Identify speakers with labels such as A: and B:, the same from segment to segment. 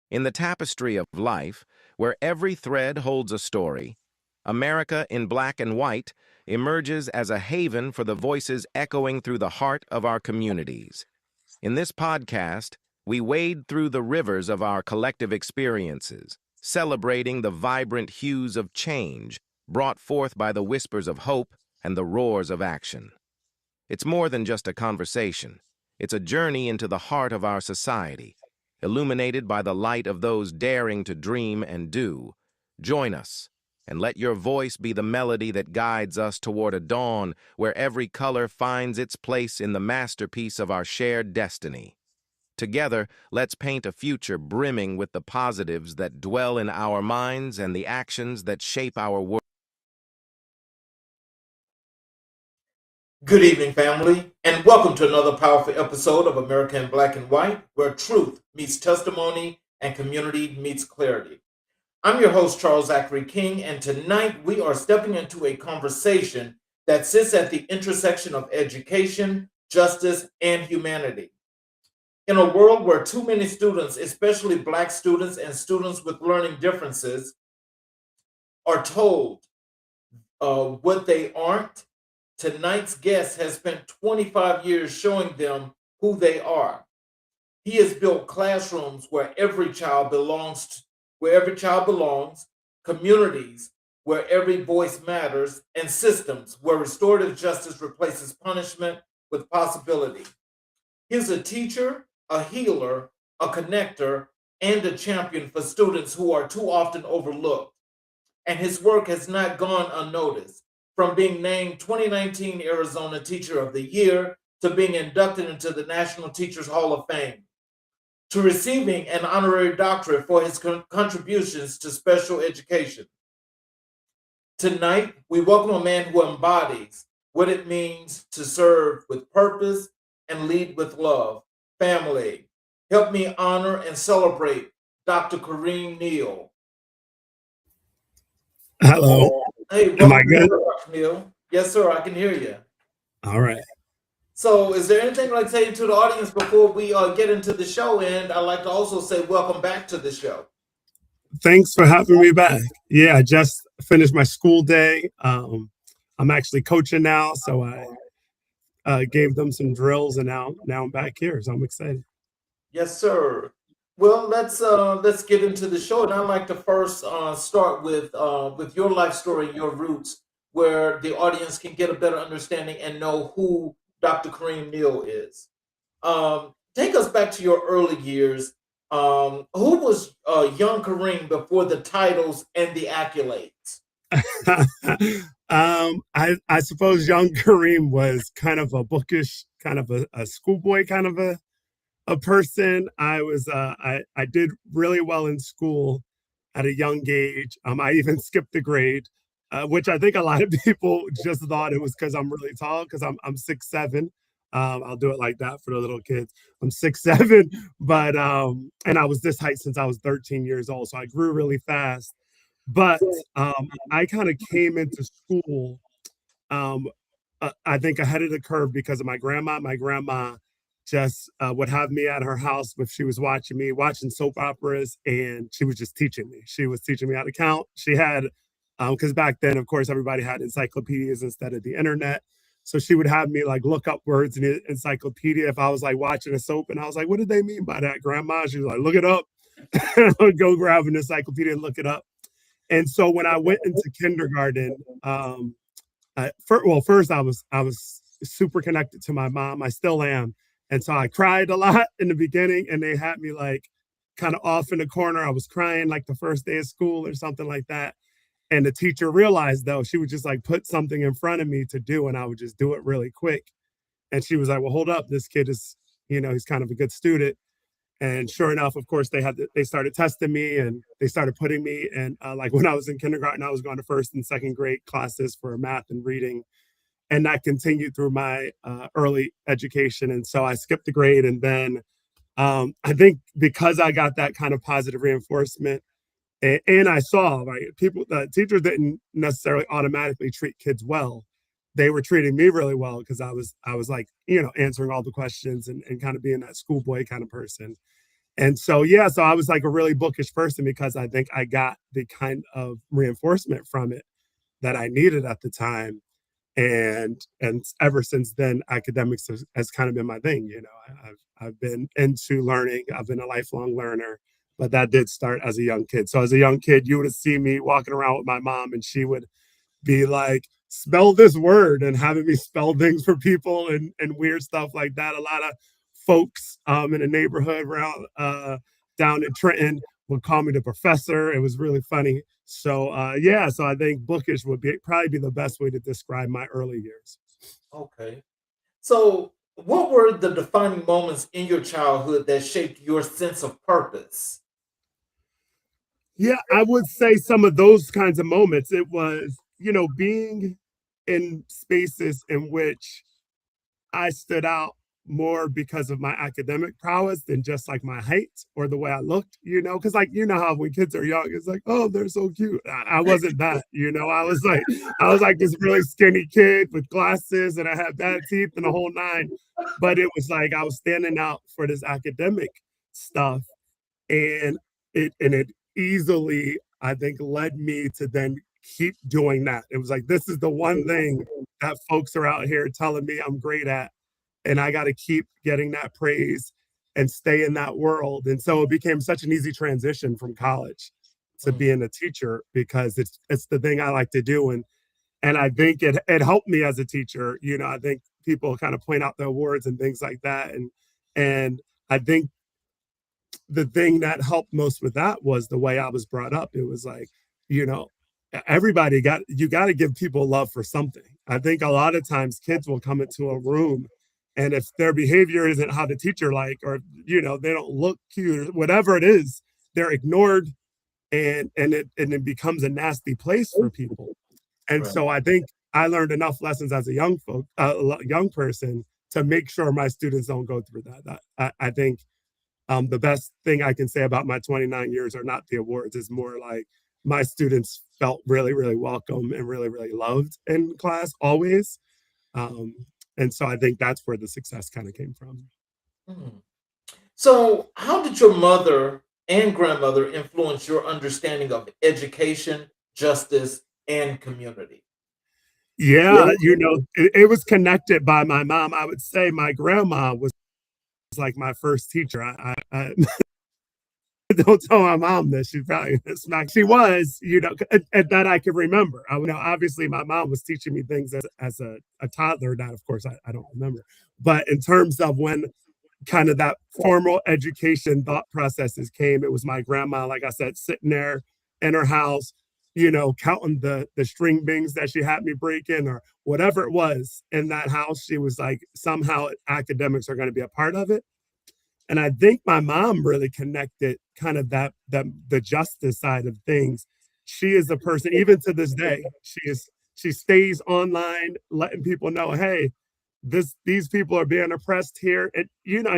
A: In the tapestry of life, where every thread holds a story, America in black and white emerges as a haven for the voices echoing through the heart of our communities. In this podcast, we wade through the rivers of our collective experiences, celebrating the vibrant hues of change brought forth by the whispers of hope and the roars of action. It's more than just a conversation. It's a journey into the heart of our society, illuminated by the light of those daring to dream and do. Join us, and let your voice be the melody that guides us toward a dawn where every color finds its place in the masterpiece of our shared destiny. Together, let's paint a future brimming with the positives that dwell in our minds and the actions that shape our world.
B: Good evening, family, and welcome to another powerful episode of America in Black and White, where truth meets testimony and community meets clarity. I'm your host, Charles Zachary King, and tonight we are stepping into a conversation that sits at the intersection of education, justice, and humanity. In a world where too many students, especially Black students and students with learning differences, are told what they aren't, tonight's guest has spent 25 years showing them who they are. He has built classrooms where every child belongs, communities where every voice matters, and systems where restorative justice replaces punishment with possibility. He's a teacher, a healer, a connector, and a champion for students who are too often overlooked. And his work has not gone unnoticed, from being named 2019 Arizona Teacher of the Year to being inducted into the National Teachers Hall of Fame, to receiving an honorary doctorate for his contributions to special education. Tonight, we welcome a man who embodies what it means to serve with purpose and lead with love. Family, help me honor and celebrate Dr. Kareem Neal.
C: Hello.
B: Hey,
C: Am I
B: welcome
C: good?
B: to Dr. Neal. Yes, sir, I can hear you.
C: All right.
B: So, is there anything I'd like to say to the audience before we get into the show? And I'd like to also say welcome back to the show.
C: Thanks for having me back. Yeah, I just finished my school day. I'm actually coaching now, so I gave them some drills, and now I'm back here, so I'm excited.
B: Yes, sir. Well, let's get into the show, and I'd like to first start with your life story, your roots, where the audience can get a better understanding and know who Dr. Kareem Neal is. Take us back to your early years. Who was young Kareem before the titles and the accolades?
C: I suppose young Kareem was kind of a bookish, kind of a schoolboy, kind of a person. I did really well in school at a young age. I even skipped a grade, which I think a lot of people just thought it was because I'm really tall, because I'm 6'7". I'll do it like that for the little kids. I'm 6'7", but and I was this height since I was 13 years old, so I grew really fast. But I kind of came into school, um, I think ahead of the curve because of my grandma. My grandma just would have me at her house if she was watching me watching soap operas, and she was just teaching me. She was teaching me how to count. She had, because back then, of course, everybody had encyclopedias instead of the internet. So she would have me like look up words in the encyclopedia if I was like watching a soap, and I was like, "What did they mean by that, Grandma?" She was like, "Look it up." I would go grab an encyclopedia and look it up. And so when I went into kindergarten, first I was super connected to my mom. I still am, and so I cried a lot in the beginning, and they had me like kind of off in the corner. I was crying like the first day of school or something like that. And the teacher realized, though, she would just like put something in front of me to do, and I would just do it really quick. And she was like, "Well, hold up, this kid is, he's kind of a good student." And sure enough, of course, they started testing me, and they started putting me in, like when I was in kindergarten, I was going to first and second grade classes for math and reading. And that continued through my early education. And so I skipped a grade. And then I think because I got that kind of positive reinforcement, and I saw, right, the teachers didn't necessarily automatically treat kids well. They were treating me really well because I was like, answering all the questions and kind of being that schoolboy kind of person. And so, yeah, so I was like a really bookish person because I think I got the kind of reinforcement from it that I needed at the time. And ever since then, academics has kind of been my thing. I've been into learning. I've been a lifelong learner, but that did start as a young kid. So as a young kid, you would have seen me walking around with my mom, and she would be like, spell this word, and having me spell things for people and weird stuff like that. A lot of folks in the neighborhood around down in Trenton would call me the professor. It was really funny. So yeah, so I think bookish would be probably be the best way to describe my early years.
B: Okay. So, what were the defining moments in your childhood that shaped your sense of purpose?
C: Yeah, I would say some of those kinds of moments. It was, being in spaces in which I stood out more because of my academic prowess than just like my height or the way I looked, because like how when kids are young, it's like, oh, they're so cute. I wasn't that, I was like this really skinny kid with glasses and I had bad teeth and the whole nine. But it was like I was standing out for this academic stuff, and it easily, I think, led me to then keep doing that. It was like, this is the one thing that folks are out here telling me I'm great at, and I got to keep getting that praise and stay in that world. And so it became such an easy transition from college to
B: Mm,
C: being a teacher because it's the thing I like to do. And I think it helped me as a teacher. I think people kind of point out the awards and things like that. And I think the thing that helped most with that was the way I was brought up. It was like, you know, everybody you got to give people love for something. I think a lot of times kids will come into a room, and if their behavior isn't how the teacher like, or they don't look cute or whatever it is, they're ignored, and it becomes a nasty place for people. And
B: right.
C: so I think I learned enough lessons as a young person to make sure my students don't go through that. I think the best thing I can say about my 29 years are not the awards, is more like my students felt really, really welcome and really, really loved in class always. Um, and so I think that's where the success kind of came from.
B: Mm. So, how did your mother and grandmother influence your understanding of education, justice, and community?
C: Yeah, it was connected by my mom. I would say my grandma was like my first teacher. I don't tell my mom this. She's probably smack. She was, that I can remember. Obviously, my mom was teaching me things as a toddler. That, of course, I don't remember. But in terms of when kind of that formal education thought processes came, it was my grandma, like I said, sitting there in her house, counting the string beans that she had me break in or whatever it was in that house. She was like, somehow academics are going to be a part of it. And I think my mom really connected kind of that the justice side of things. She is a person, even to this day, she stays online letting people know, hey, these people are being oppressed here. And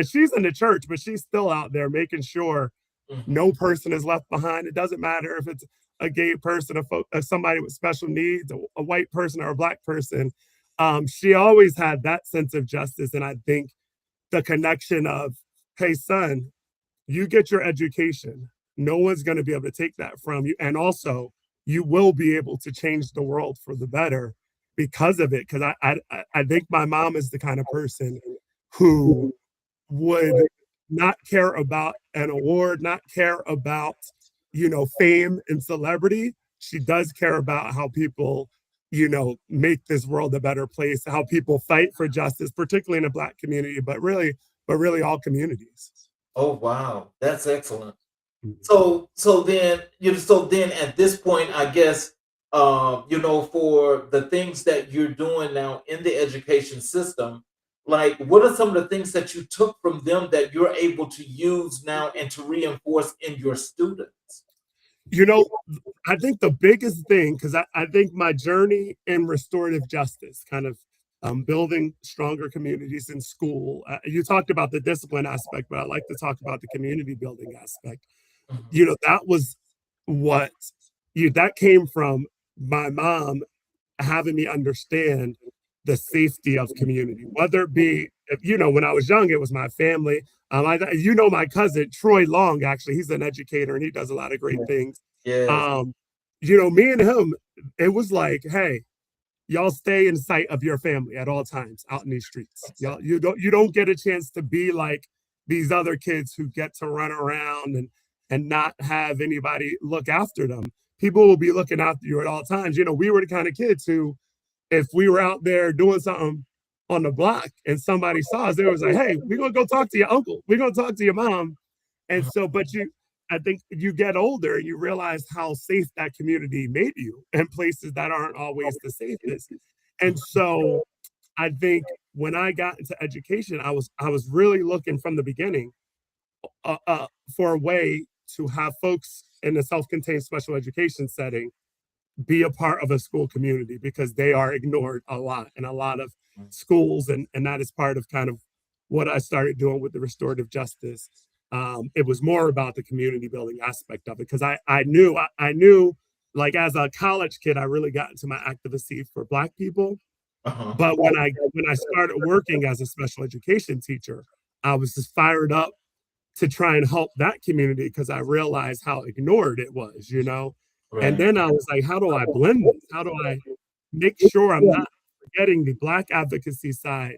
C: she's in the church, but she's still out there making sure
B: Mhm.
C: no person is left behind. It doesn't matter if it's a gay person, somebody with special needs, a white person or a black person. She always had that sense of justice. And I think the connection of, hey, son, you get your education. No one's going to be able to take that from you. And also, you will be able to change the world for the better because of it. Because I think my mom is the kind of person who would not care about an award, not care about, fame and celebrity. She does care about how people, make this world a better place, how people fight for justice, particularly in the Black community, but really all communities.
B: Oh, wow, that's excellent.
C: Mhm.
B: So then at this point, I guess, for the things that you're doing now in the education system, like what are some of the things that you took from them that you're able to use now and to reinforce in your students?
C: You know, I think the biggest thing, because I think my journey in restorative justice, kind of building stronger communities in school, you talked about the discipline aspect, but I like to talk about the community building aspect.
B: Mhm.
C: That was what that came from my mom having me understand the safety of community, whether it be when I was young, it was my family. My cousin Troy Long, actually, he's an educator and he does a lot of great things.
B: Yes.
C: Um, me and him, it was like, hey, y'all stay in sight of your family at all times out in these streets. Y'all, you don't get a chance to be like these other kids who get to run around and not have anybody look after them. People will be looking after you at all times. We were the kind of kids who, if we were out there doing something on the block and somebody saw us, they was like, hey, we're gonna go talk to your uncle. We're gonna talk to your mom. And so, I think you get older and you realize how safe that community made you in places that aren't always the safest. And so I think when I got into education, I was really looking from the beginning for a way to have folks in a self-contained special education setting be a part of a school community, because they are ignored a lot in a lot of schools. And that is part of kind of what I started doing with the restorative justice. It was more about the community building aspect of it, because I knew like as a college kid, I really got into my activism for Black people. But when I started working as a special education teacher, I was just fired up to try and help that community, because I realized how ignored it was. And then I was like, how do I blend this? How do I make sure I'm not forgetting the Black advocacy side,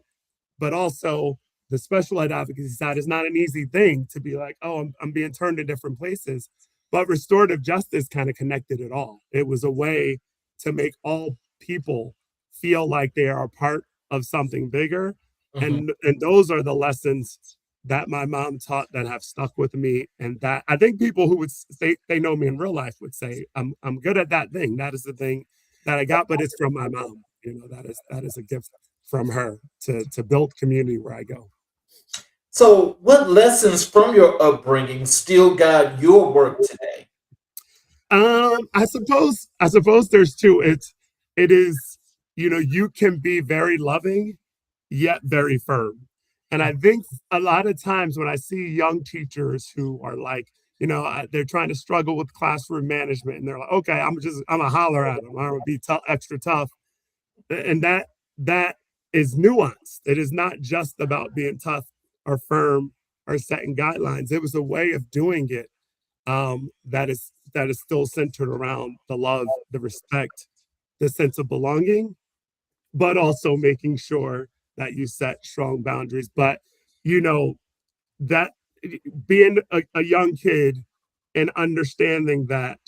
C: but also the special ed advocacy side? Is not an easy thing to be like, oh, I'm being turned to different places. But restorative justice kind of connected it all. It was a way to make all people feel like they are a part of something bigger. And those are the lessons that my mom taught that have stuck with me, and that I think people who would say they know me in real life would say I'm good at that thing. That is the thing that I got, but it's from my mom. That is a gift from her to build community where I go.
B: So, what lessons from your upbringing still guide your work today?
C: I suppose there's two. It is, you can be very loving yet very firm. And I think a lot of times when I see young teachers who are like, they're trying to struggle with classroom management, and they're like, okay, I'm a holler at them. I'm gonna be extra tough. And that is nuanced. It is not just about being tough or firm or setting guidelines. It was a way of doing it that is still centered around the love, the respect, the sense of belonging, but also making sure that you set strong boundaries. But that being a young kid and understanding that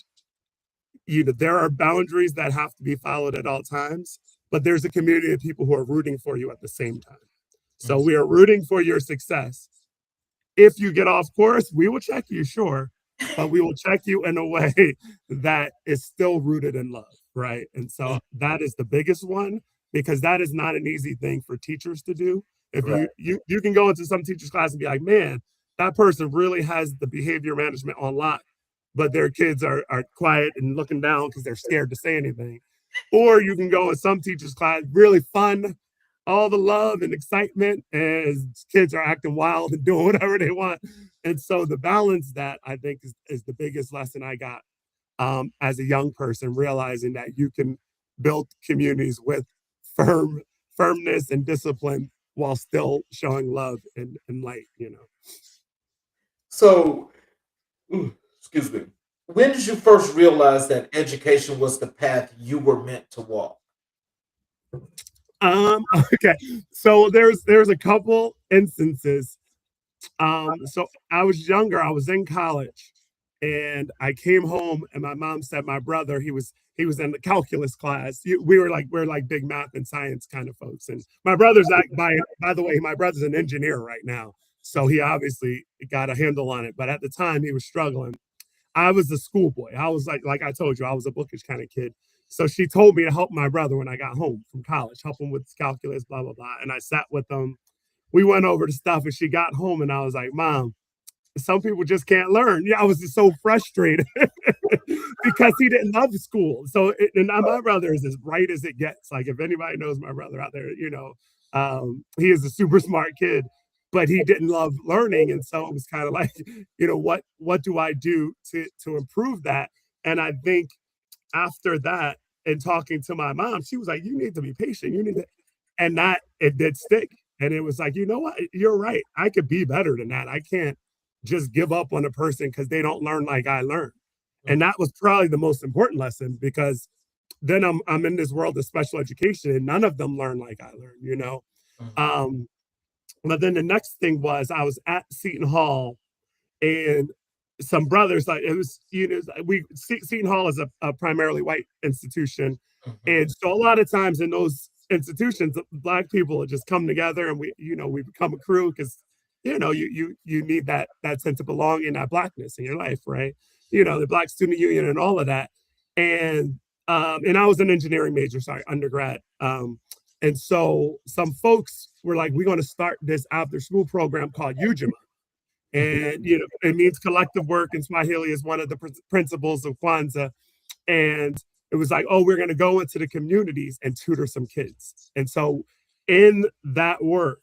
C: there are boundaries that have to be followed at all times, but there's a community of people who are rooting for you at the same time. So we are rooting for your success. If you get off course, we will check you, sure, but we will check you in a way that is still rooted in love, right? And so that is the biggest one, because that is not an easy thing for teachers to do. If you can go into some teacher's class and be like, man, that person really has the behavior management on lock, but their kids are quiet and looking down because they're scared to say anything. Or you can go in some teacher's class, really fun, all the love and excitement, and kids are acting wild and doing whatever they want. And so the balance, that I think is the biggest lesson I got as a young person, realizing that you can build communities with firmness and discipline while still showing love and light.
B: So, excuse me. When did you first realize that education was the path you were meant to walk?
C: Okay. So there's a couple instances. So I was younger, I was in college, and I came home and my mom said my brother, he was in the calculus class. We're like big math and science kind of folks. And my brother's by the way, my brother's an engineer right now. So he obviously got a handle on it. But at the time he was struggling. I was a schoolboy. I was like I told you, I was a bookish kind of kid. So she told me to help my brother when I got home from college, help him with calculus, blah, blah, blah. And I sat with him. We went over the stuff, and she got home and I was like, Mom, some people just can't learn. Yeah, I was just so frustrated because he didn't love school. So, and my brother is as bright as it gets. Like, if anybody knows my brother out there, he is a super smart kid, but he didn't love learning. And so it was kind of like, what do I do to improve that? And I think after that, and talking to my mom, she was like, you need to be patient. You need to, and that it did stick. And it was like, you know what? You're right. I could be better than that. I can't just give up on a person because they don't learn like I learned. And that was probably the most important lesson, because then I'm in this world of special education and none of them learn like I learned, you know? Um, but then the next thing was I was at Seton Hall, and some brothers, like, it was, you know, Seton Hall is a primarily white institution. And so a lot of times in those institutions, Black people will just come together and we become a crew, because, you need that sense of belonging, that Blackness in your life, right? The Black Student Union and all of that. And I was an engineering major, sorry, undergrad. And so some folks were like, we're going to start this after school program called UJMA. And, it means collective work in Swahili, is one of the principles of Kwanzaa. And it was like, oh, we're going to go into the communities and tutor some kids. And so in that work,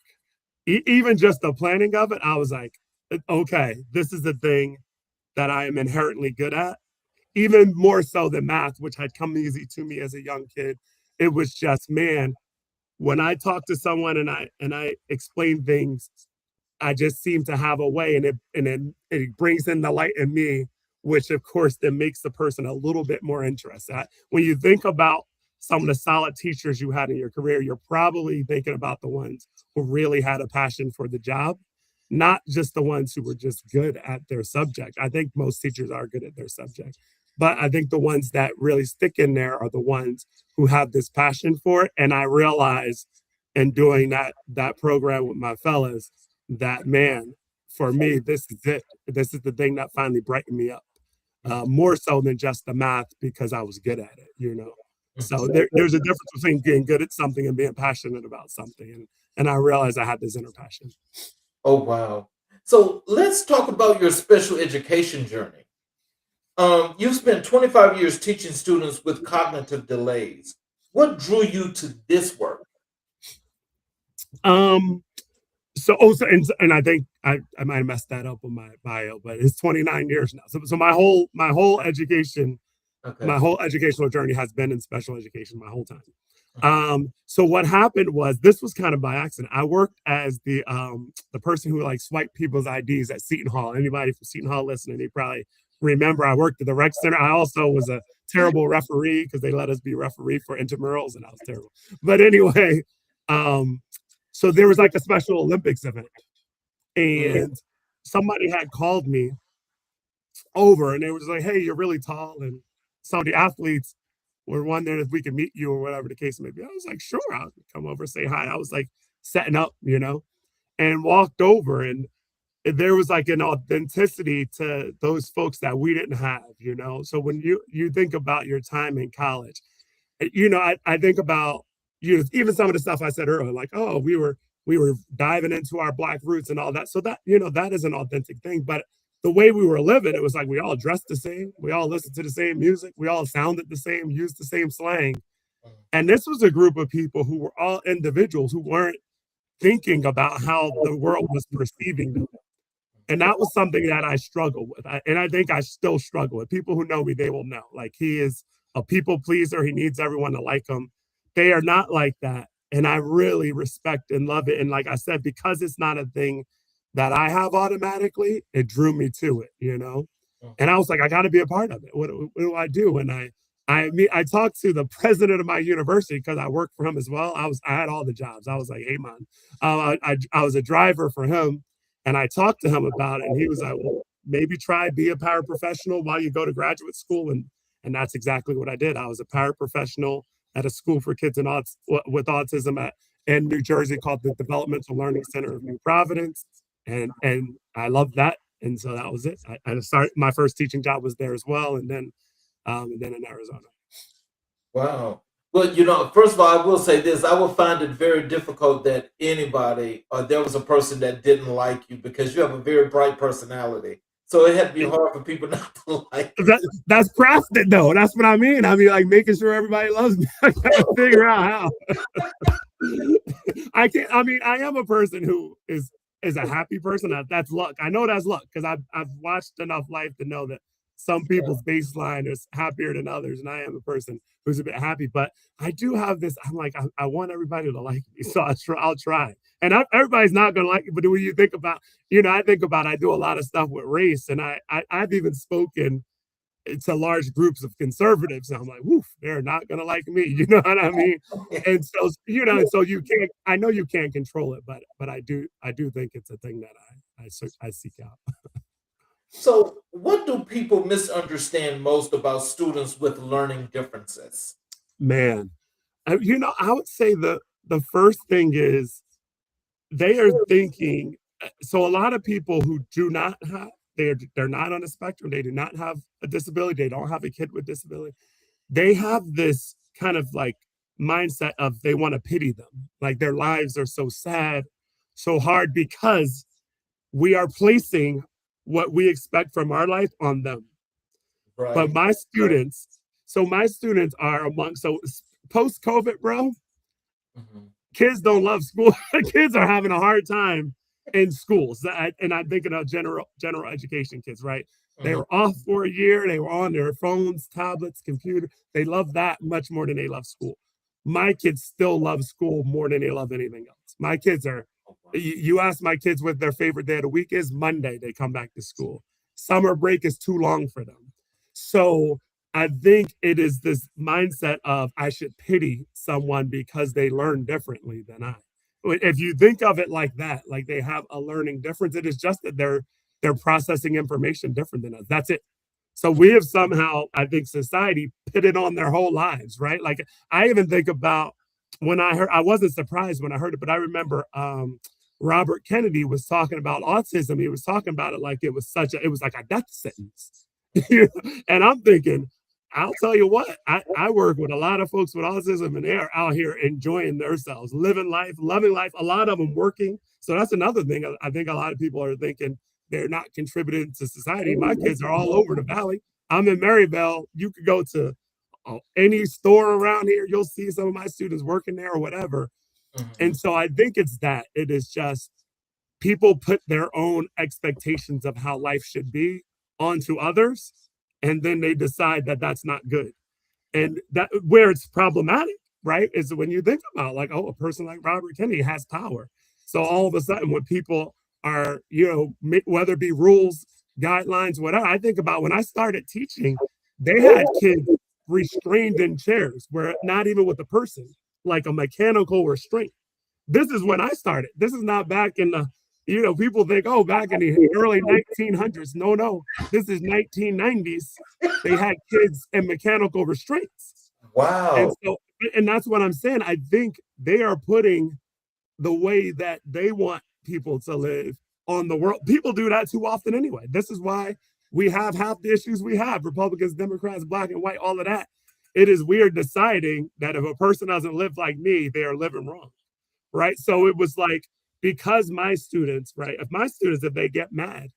C: even just the planning of it, I was like, okay, this is the thing that I am inherently good at, even more so than math, which had come easy to me as a young kid. It was just, man, when I talk to someone and I explain things, I just seem to have a way, and it brings in the light in me, which of course then makes the person a little bit more interested. When you think about some of the solid teachers you had in your career, you're probably thinking about the ones who really had a passion for the job, not just the ones who were just good at their subject. I think most teachers are good at their subject, but I think the ones that really stick in there are the ones who have this passion for it. And I realized in doing that program with my fellas that, man, for me, this is it. This is the thing that finally brightened me up, more so than just the math, because I was good at it. So there's a difference between being good at something and being passionate about something. And I realized I had this inner passion.
B: Oh, wow. So let's talk about your special education journey. You spent 25 years teaching students with cognitive delays. What drew you to this work?
C: And I think I might have messed that up on my bio, but it's 29 years now. So my whole education, my whole educational journey has been in special education my whole time. So what happened was, this was kind of by accident. I worked as the person who like swiped people's IDs at Seton Hall. Anybody from Seton Hall listening, they probably remember I worked at the rec center. I also was a terrible referee, because they let us be referee for intramurals, and I was terrible. But anyway, so there was like a Special Olympics event, and somebody had called me over, and they was like, hey, you're really tall, and some of the athletes were wondering if we could meet you, or whatever the case may be. I was like, sure, I'll come over, say hi. I was like setting up, and walked over, and there was like an authenticity to those folks that we didn't have. So when you think about your time in college, I think about, even some of the stuff I said earlier, like, oh, we were diving into our Black roots and all that. So that, that is an authentic thing. But the way we were living, it was like we all dressed the same, we all listened to the same music, we all sounded the same, used the same slang. And this was a group of people who were all individuals who weren't thinking about how the world was perceiving them. And that was something that I struggled with. And I think I still struggle with. People who know me, they will know. Like, he is a people pleaser. He needs everyone to like him. They are not like that. And I really respect and love it. And like I said, because it's not a thing that I have automatically, it drew me to it, And I was like, I got to be a part of it. What do I do? And I talked to the president of my university, because I worked for him as well. I had all the jobs. I was like, hey, man, I was a driver for him. And I talked to him about it, and he was like, well, maybe try be a paraprofessional while you go to graduate school. And that's exactly what I did. I was a paraprofessional at a school for kids with autism in New Jersey called the Developmental Learning Center of New Providence. And I loved that. And so that was it. I started, my first teaching job was there as well. And then in Arizona.
B: Wow. Well, first of all, I will say this. I would find it very difficult that anybody, or there was a person that didn't like you, because you have a very bright personality. So it had to be hard for people not to like you.
C: That's crafted, though. That's what I mean. I mean, like, making sure everybody loves me. I gotta figure out how. I am a person who is a happy person. That's luck. I know that's luck, because I've watched enough life to know that some people's baseline is happier than others, and I am a person who's a bit happy. But I do have this. I'm like, I want everybody to like me, so I'll try. and everybody's not gonna like it. But when you think about, I do a lot of stuff with race, and I've even spoken to large groups of conservatives, and I'm like, woof, they're not gonna like me. You know what I mean? And so, and so you can't. I know you can't control it, but I do think it's a thing that I seek out.
B: So, what do people misunderstand most about students with learning differences?
C: Man, I would say the first thing is they are thinking. So a lot of people who do not have they're not on a spectrum. They do not have a disability. They don't have a kid with disability. They have this kind of like mindset of they want to pity them, like their lives are so sad, so hard because we are placing what we expect from our life on them. But
B: Right.
C: my students are among, so post COVID, bro,
B: Mhm.
C: kids don't love school. Kids are having a hard time in schools. And I'm thinking of general education kids, right? They
B: Mhm.
C: were off for a year. They were on their phones, tablets, computer. They love that much more than they love school. My kids still love school more than they love anything else. My kids are, you ask my kids what their favorite day of the week is, Monday, they come back to school. Summer break is too long for them. So I think it is this mindset of I should pity someone because they learn differently than I. If you think of it like that, like they have a learning difference, it is just that they're processing information different than us. That's it. So we have somehow, I think, society pitted on their whole lives, right? Like I even think about when I wasn't surprised when I heard it, but I remember Robert Kennedy was talking about autism. He was talking about it like it was it was like a death sentence. And I'm thinking, I'll tell you what, I work with a lot of folks with autism, and they're out here enjoying themselves, living life, loving life, a lot of them working. So that's another thing. I think a lot of people are thinking they're not contributing to society. My kids are all over the valley. I'm in Maryvale. You could go to any store around here, you'll see some of my students working there or whatever. And
B: Mhm.
C: so I think it's that. It is just people put their own expectations of how life should be onto others, and then they decide that that's not good. And that where it's problematic, right, is when you think about like, oh, a person like Robert Kennedy has power. So all of a sudden, when people are, whether it be rules, guidelines, whatever, I think about when I started teaching, they had kids restrained in chairs where not even with a person, like a mechanical restraint. This is when I started. This is not back in the, people think, oh, back in the early 1900s. No, no, this is 1990s. They had kids in mechanical restraints. And
B: Wow.
C: so, and that's what I'm saying. I think they are putting the way that they want people to live on the world. People do that too often anyway. This is why we have half the issues we have, Republicans, Democrats, black and white, all of that. It is we are deciding that if a person doesn't live like me, they are living wrong, right? So it was like, because my students, right, if they get mad,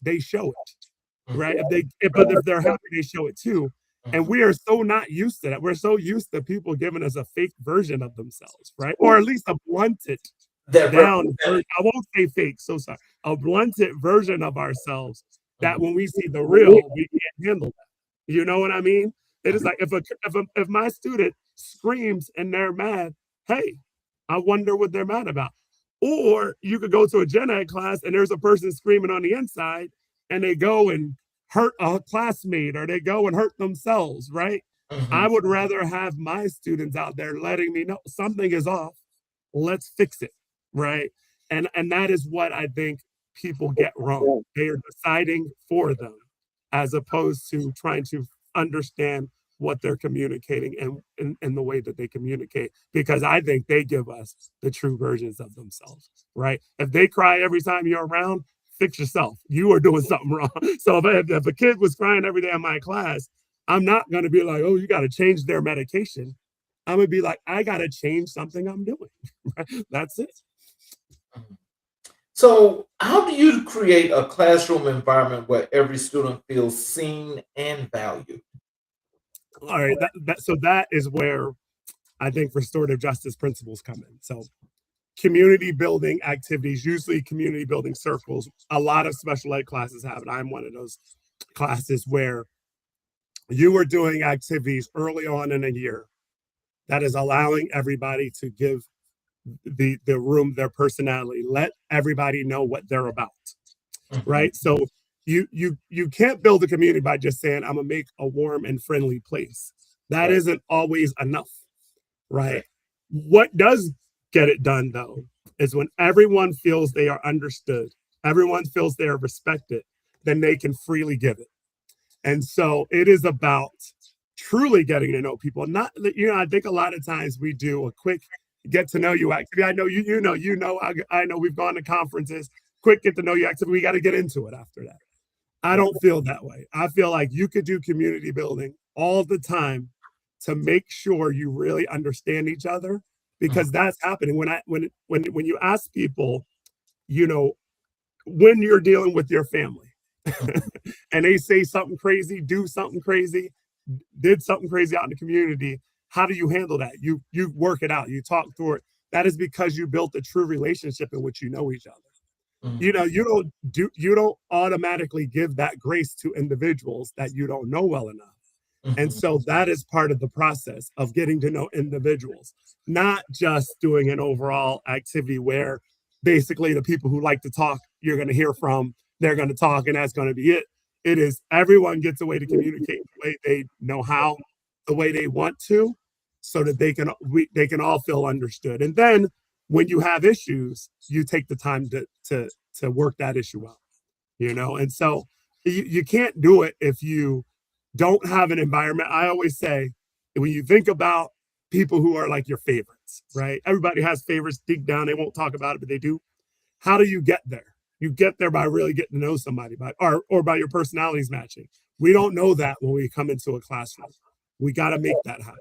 C: they show it, right?
B: Mhm.
C: But if they're happy, they show it too. And
B: Mhm.
C: we are so not used to that. We're so used to people giving us a fake version of themselves, right? Or at least a blunted
B: That
C: down
B: represented.
C: version. I won't say fake, so sorry. A blunted version of ourselves that
B: Mhm.
C: when we see the real, we can't handle that. You know what I mean? It is like if my student screams and they're mad, hey, I wonder what they're mad about. Or you could go to a gen ed class and there's a person screaming on the inside and they go and hurt a classmate or they go and hurt themselves, right? I
B: Mhm.
C: would rather have my students out there letting me know something is off. Let's fix it, right? And that is what I think people get wrong. They are deciding for them as opposed to trying to understand what they're communicating and the way that they communicate, because I think they give us the true versions of themselves, right? If they cry every time you're around, fix yourself. You are doing something wrong. So if a kid was crying every day in my class, I'm not going to be like, oh, you got to change their medication. I'm going to be like, I got to change something I'm doing. That's it.
B: Mhm. So, how do you create a classroom environment where every student feels seen and valued?
C: All right. So that is where I think restorative justice principles come in. So community building activities, usually community building circles. A lot of special ed classes have it. I'm one of those classes where you are doing activities early on in a year that is allowing everybody to give the room, their personality. Let everybody know what they're about,
B: Mm-hmm.
C: right? So you can't build a community by just saying I'm gonna make a warm and friendly place. That
B: Right.
C: isn't always enough, right?
B: Right.
C: What does get it done though is when everyone feels they are understood, everyone feels they are respected, then they can freely give it. And so it is about truly getting to know people. Not that, I think a lot of times we do a quick get to know you activity. I know I know we've gone to conferences, quick get to know you activity. We got to get into it after that. I
B: Right.
C: don't feel that way. I feel like you could do community building all the time to make sure you really understand each other,
B: Mm-hmm.
C: because that's happening when you ask people, you know, when you're dealing with your family and they say something crazy, do something crazy, did something crazy out in the community, how do you handle that? You work it out, you talk through it. That is because you built a true relationship in which you know each other.
B: Mm-hmm.
C: You don't automatically give that grace to individuals that you don't know well enough. And
B: Mm-hmm.
C: so that is part of the process of getting to know individuals, not just doing an overall activity where basically the people who like to talk, you're going to hear from, they're going to talk, and that's going to be it. It is everyone gets a way to communicate the way they know how, the way they want to, so that they can all feel understood. And then when you have issues, you take the time to work that issue out, And so you can't do it if you don't have an environment. I always say, when you think about people who are like your favorites, right? Everybody has favorites deep down. They won't talk about it, but they do. How do you get there? You get there by really getting to know somebody, or by your personalities matching. We don't know that when we come into a classroom. We got to make that happen.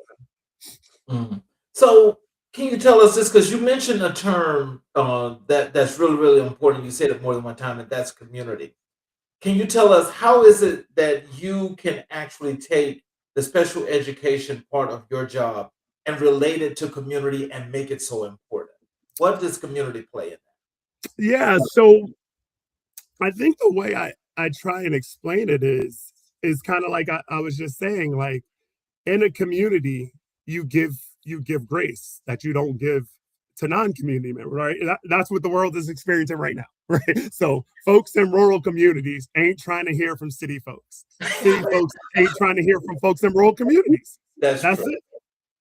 B: Mm-hmm. So, can you tell us this? Because you mentioned a term that's really, really important. You said it more than one time, and that's community. Can you tell us how is it that you can actually take the special education part of your job and relate it to community and make it so important? What does community play in
C: Yeah. So I think the way I try and explain it is kind of like I was just saying, like in a community, you give you give grace that you don't give to non-community members, right? That's what the world is experiencing right now, right? So folks in rural communities ain't trying to hear from city folks. City
B: that?
C: folks ain't trying to hear from folks in rural communities.
B: That's
C: That's
B: true.
C: it.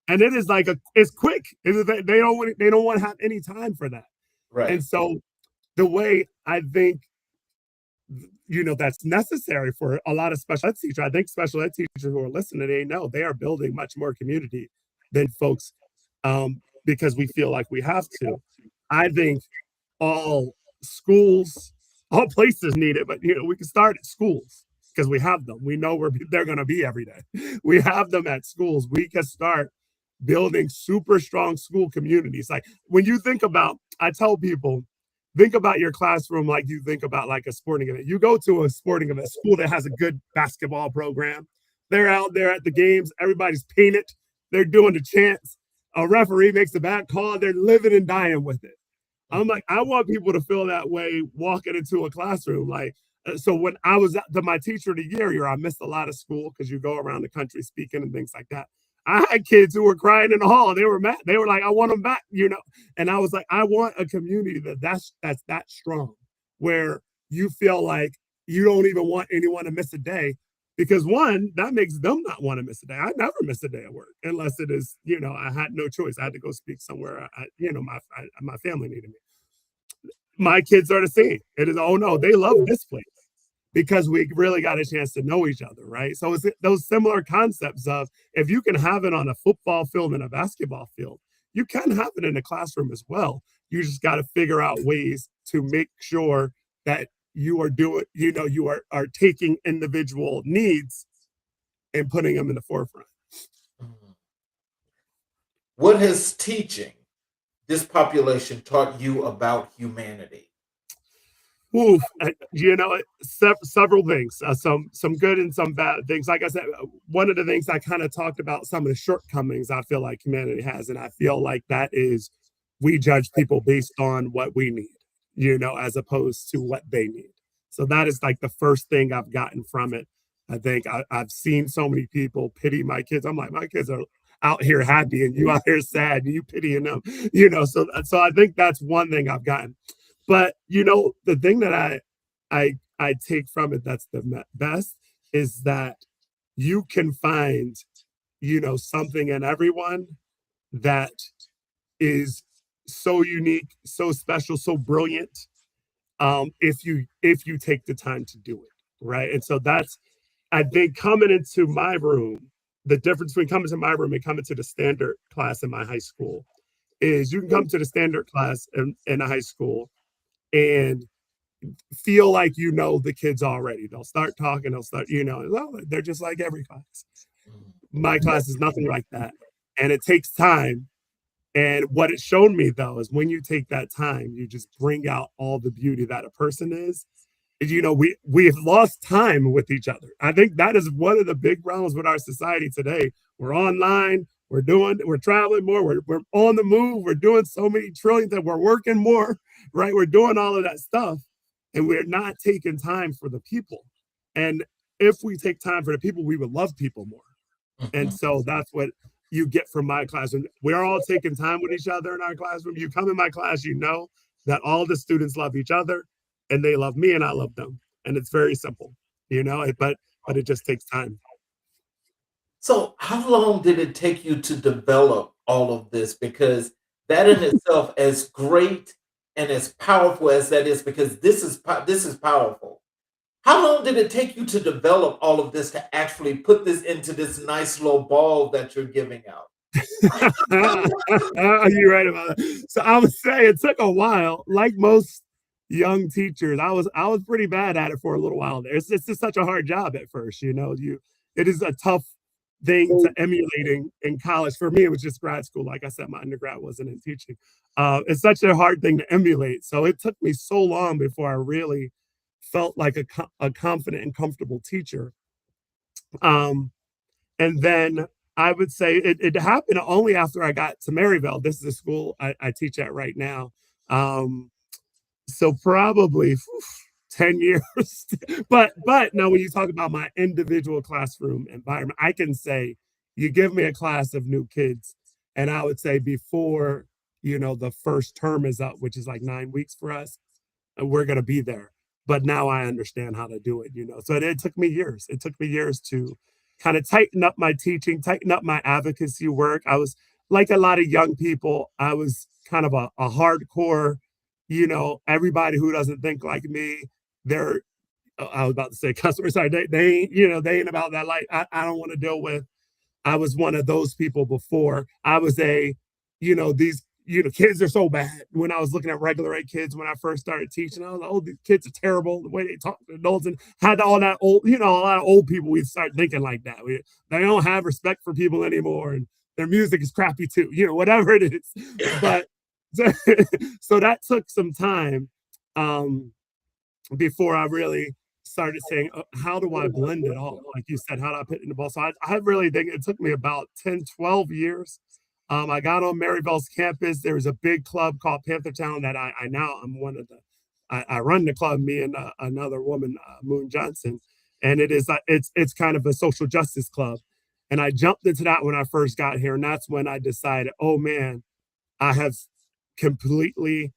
C: And it is like it's quick. They don't want to have any time for that.
B: Right.
C: And so the way I think that's necessary for a lot of special ed teachers. I think special ed teachers who are listening, they know they are building much more community than folks, because we feel like we have to. I think all schools, all places need it, but we can start at schools because we have them. We know where they're going to be every day. We have them at schools. We can start building super strong school communities. Like when you think about, I tell people, think about your classroom like you think about like a sporting event. You go to a sporting event, school that has a good basketball program. They're out there at the games. Everybody's painted. They're doing the chants. A referee makes a bad call. They're living and dying with it. I'm
B: Mhm.
C: like, I want people to feel that way walking into a classroom. Like, so when I was my teacher of the year, I missed a lot of school because you go around the country speaking and things like that. I had kids who were crying in the hall. They were mad. They were like, I want them back. And I was like, I want a community that's that strong, where you feel like you don't even want anyone to miss a day, because one, that makes them not want to miss a day. I never miss a day at work unless it is, I had no choice. I had to go speak somewhere. My family needed me. My kids are the same. It is, oh no, they love this place because we really got a chance to know each other, right? So it's those similar concepts of, if you can have it on a football field and a basketball field, you can have it in a classroom as well. You just got to figure out ways to make sure that you are doing, you are taking individual needs and putting them in the forefront.
B: Mhm. What has teaching this population taught you about humanity?
C: Oof, several things, some good and some bad things. Like I said, one of the things I kind of talked about, some of the shortcomings I feel like humanity has, and I feel like that is, we judge people based on what we need, as opposed to what they need. So that is like the first thing I've gotten from it. I think I've seen so many people pity my kids. I'm like, my kids are. out here happy and you out here sad and you pitying them, you know. So I think that's one thing I've gotten. But you know, the thing that I take from it that's the best is that you can find, you know, something in everyone that is so unique, so special, so brilliant, if you take the time to do it, right? And so that's, I think, coming into my room, the difference between coming to my room and coming to the standard class in my high school is you can come to the standard class in a high school and feel like you know the kids already. They'll start talking, they'll start, you know, well, they're just like every class. My class is nothing like that. And it takes time. And what it showed me though is when you take that time, you just bring out all the beauty that a person is. You know, we've lost time with each other. I think that is one of the big problems with our society today. We're online, we're traveling more, we're on the move, we're doing so many trillions that we're working more, right? We're doing all of that stuff, and we're not taking time for the people. And if we take time for the people, we would love people more. And so that's what you get from my class. And we're all taking time with each other in our classroom. You come in my class, you know that all the students love each other and they love me and I love them. And it's very simple, you know, but it just takes time.
B: So, how long did it take you to develop all of this? Because that in itself, as great and as powerful as that is, because this is powerful. How long did it take you to develop all of this to actually put this into this nice little ball that you're giving out?
C: You're right about that. So I would say it took a while. Like most young teachers, I was pretty bad at it for a little while there. It's just such a hard job at first, you know. It is a tough thing to emulating in college. For me, it was just grad school. Like I said, my undergrad wasn't in teaching. It's such a hard thing to emulate. So it took me so long before I really felt like a confident and comfortable teacher. Um, and then I would say it happened only after I got to Maryville. This is the school I teach at right now. So probably 10 years. but now when you talk about my individual classroom environment, I can say you give me a class of new kids, and I would say before, you know, the first term is up, which is like 9 weeks for us, and we're going to be there. But now I understand how to do it, you know. So it took me years. It took me years to kind of tighten up my teaching, tighten up my advocacy work. I was like a lot of young people, I was kind of a hardcore, you know, everybody who doesn't think like me, they're, I was about to say customer side, they ain't, you know, they ain't about that. Like, I don't want to deal with. I was one of those people before. I was you know, these, you know, kids are so bad. When I was looking at regular ed kids, when I first started teaching, I was like, oh, these kids are terrible. The way they talk to adults, and had all that old, you know, a lot of old people, we start thinking like that. They don't have respect for people anymore. And their music is crappy too, you know, whatever it is. But so that took some time before I really started saying, how do I blend it all? Like you said, how do I put it in the ball? So I really think it took me about 10, 12 years. I got on Maryville's campus. There was a big club called Panther Town that I now I'm one of the, I run the club, me and another woman, Moon Johnson. And it's kind of a social justice club. And I jumped into that when I first got here. And that's when I decided, oh man, I have completely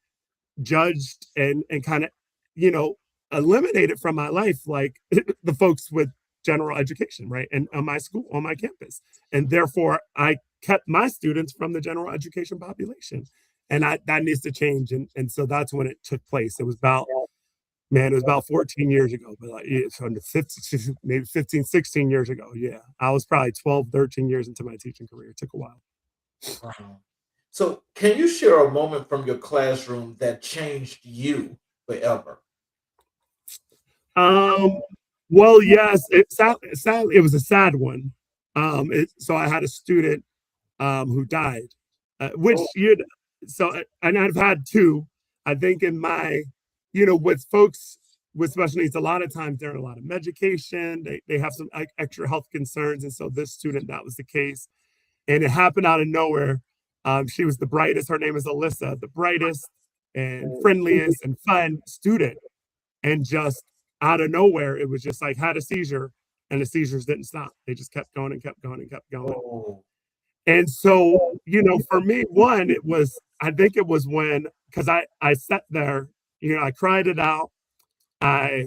C: judged and kind of, you know, eliminated from my life like the folks with general education, right? And on my school, on my campus. And therefore I kept my students from the general education population. And that needs to change. And so that's when it took place. It was about, man, it was about 14 years ago, but like it's under 15, maybe 15, 16 years ago. Yeah. I was probably 12, 13 years into my teaching career. It took a while.
B: Wow. So, can you share a moment from your classroom that changed you forever?
C: Um, well, yes, sadly, it was a sad one. So I had a student who died, which you so and I've had two. I think in my, you know, with folks with special needs, a lot of times they're in a lot of medication. They have some extra health concerns, and so this student that was the case, and it happened out of nowhere. She was the brightest. Her name is Alyssa, the brightest and friendliest and fun student, and just out of nowhere, it was just like had a seizure, and the seizures didn't stop. They just kept going and kept going and kept going.
B: Oh,
C: And so, for me, one, I think it was when, because I sat there, I cried it out. I,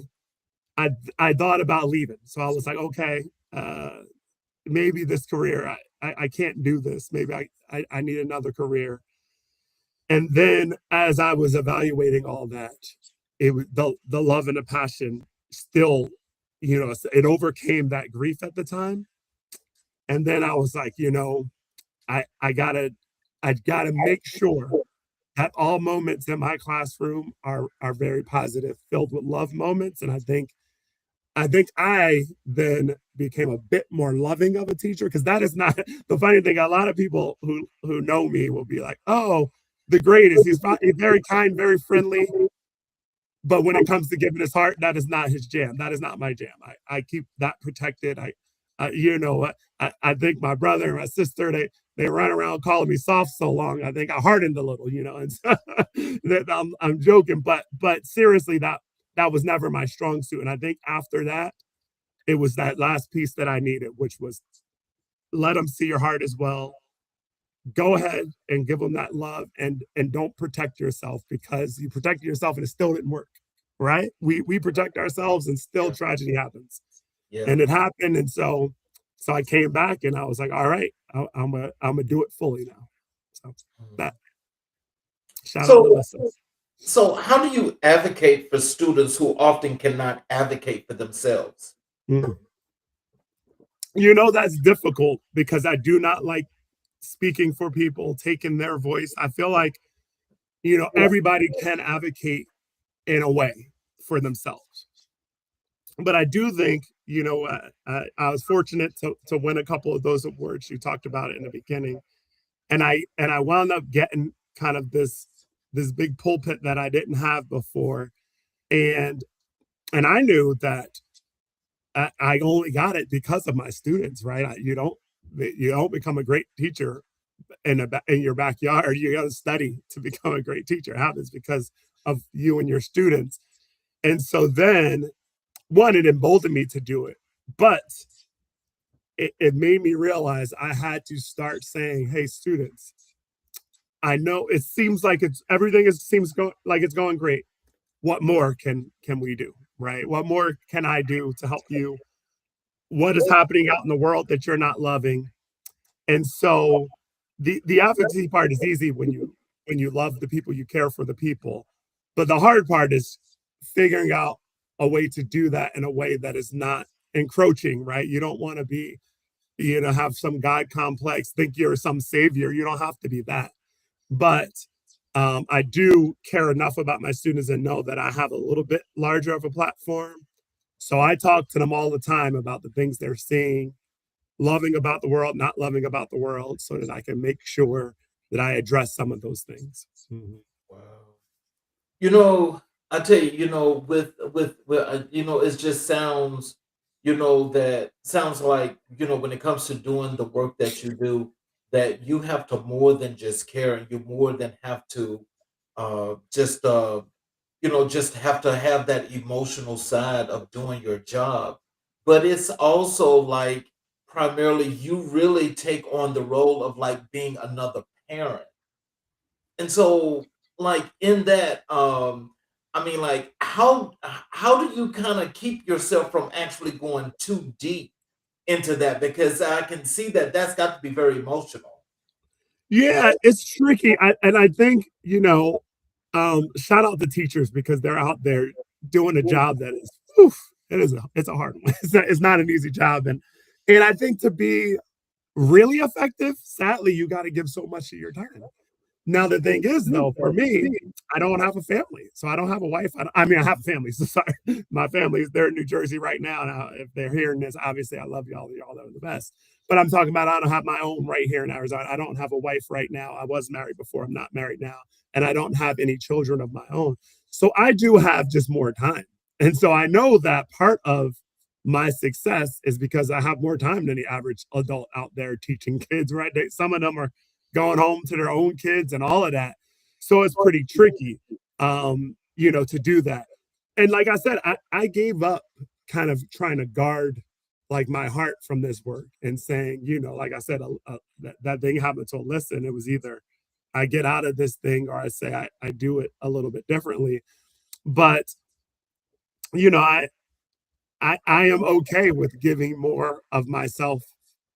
C: I thought about leaving. So I was like, okay, uh, maybe this career, I can't do this. Maybe I need another career. And then as I was evaluating all that, it was the love and the passion still, it overcame that grief at the time. And then I was like, I I gotta I gotta make sure that all moments in my classroom are very positive, filled with love moments. And I think I then became a bit more loving of a teacher, because that is not the funny thing. A lot of people who know me will be like, "Oh, the greatest. He's very kind, very friendly." But when it comes to giving his heart, that is not his jam. That is not my jam. I keep that protected. I think my brother and my sister, they run around calling me soft so long. I think I hardened a little, and so, I'm joking, but seriously, that was never my strong suit. And I think after that, it was that last piece that I needed, which was let them see your heart as well. Go ahead and give them that love, and don't protect yourself, because you protected yourself and it still didn't work. Right? We protect ourselves and still
B: Yeah.
C: tragedy happens.
B: Yeah.
C: And it happened. And so I came back and I was like, all right, I'm gonna do it fully now. So that shout out to Lisa.
B: So how do you advocate for students who often cannot advocate for themselves?
C: Mm. That's difficult, because I do not like speaking for people, taking their voice. I feel like, everybody can advocate in a way for themselves. But I do think, I was fortunate to win a couple of those awards. You talked about it in the beginning, and I wound up getting kind of this big pulpit that I didn't have before, and I knew that I only got it because of my students. Right? You don't become a great teacher in your backyard. You got to study to become a great teacher. It happens because of you and your students. And so then, one, it emboldened me to do it, but it made me realize I had to start saying, hey, students, I know it seems like like it's going great. What more can we do? Right? What more can I do to help you? What is happening out in the world that you're not loving? And so the advocacy part is easy when you love the people, you care for the people. But the hard part is figuring out a way to do that in a way that is not encroaching, right? You don't want to be, have some God complex, think you're some savior. You don't have to be that. But I do care enough about my students and know that I have a little bit larger of a platform. So I talk to them all the time about the things they're seeing, loving about the world, not loving about the world, so that I can make sure that I address some of those things. Mhm.
B: Wow. You know, I tell you, it just sounds, that sounds like, when it comes to doing the work that you do, that you have to more than just care, and you more than have to just just have to have that emotional side of doing your job. But it's also like primarily you really take on the role of like being another parent. And so, like in that, I mean, like how do you kind of keep yourself from actually going too deep into that? Because I can see that that's got to be very emotional.
C: Yeah, it's tricky. And I think, shout out to teachers, because they're out there doing a job that is, oof, it's a hard one. It's not an easy job. And I think to be really effective, sadly, you got to give so much of your time. Now, the thing is, though, for me, I don't have a family. So I don't have a wife. I mean, I have a family. So sorry. My family is there in New Jersey right now. Now, if they're hearing this, obviously, I love y'all. Y'all are the best. But I'm talking about I don't have my own right here in Arizona. I don't have a wife right now. I was married before. I'm not married now. And I don't have any children of my own. So I do have just more time. And so I know that part of my success is because I have more time than the average adult out there teaching kids, right? Some of them are going home to their own kids and all of that. So it's pretty tricky, to do that. And like I said, I gave up kind of trying to guard like my heart from this work and saying, like I said, that thing happened to Alyssa, and it was either I get out of this thing or I say I do it a little bit differently. But I am okay with giving more of myself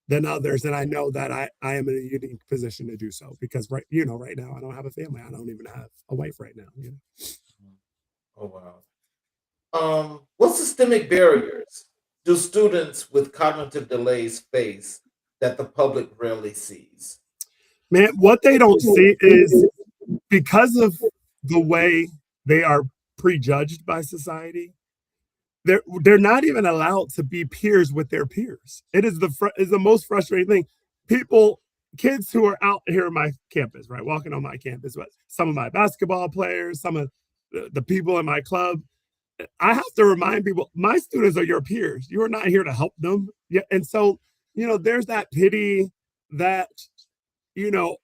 C: than others, and I know that I am in a unique position to do so because right now I don't have a family. I don't even have a wife right now.
B: Oh wow. What systemic barriers do students with cognitive delays face that the public rarely sees?
C: Man, what they don't see is because of the way they are prejudged by society, they're not even allowed to be peers with their peers. It is the most frustrating thing. Kids who are out here on my campus, right, walking on my campus, but some of my basketball players, some of the people in my club, I have to remind people, my students are your peers. You are not here to help them. Yeah, and so there's that pity that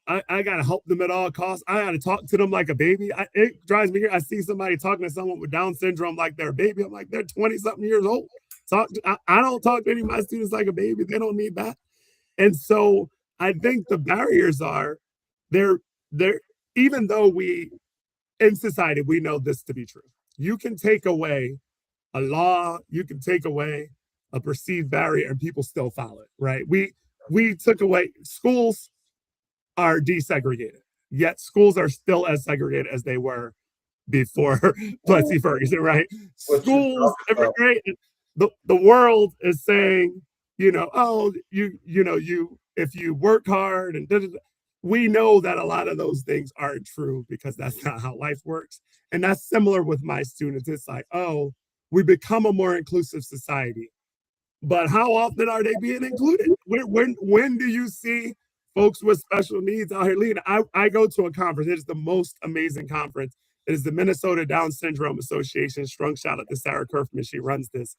C: I got to help them at all costs. I got to talk to them like a baby. It drives me here. I see somebody talking to someone with Down syndrome like they're a baby. I'm like, they're 20-something years old. I don't talk to any of my students like a baby. They don't need that. And so I think the barriers are they're even though we in society, we know this to be true. You can take away a law, you can take away a perceived barrier, and people still follow it, right? We took away schools are desegregated, yet schools are still as segregated as they were before Plessy Ferguson, right? Schools, right? The world is saying, oh, you if you work hard and we know that a lot of those things aren't true because that's not how life works. And that's similar with my students. It's like, oh, we become a more inclusive society, but how often are they being included? When do you see folks with special needs out here leading? I go to a conference. It is the most amazing conference. It is the Minnesota Down Syndrome Association. Strong shout out to Sarah Kerfman. She runs this.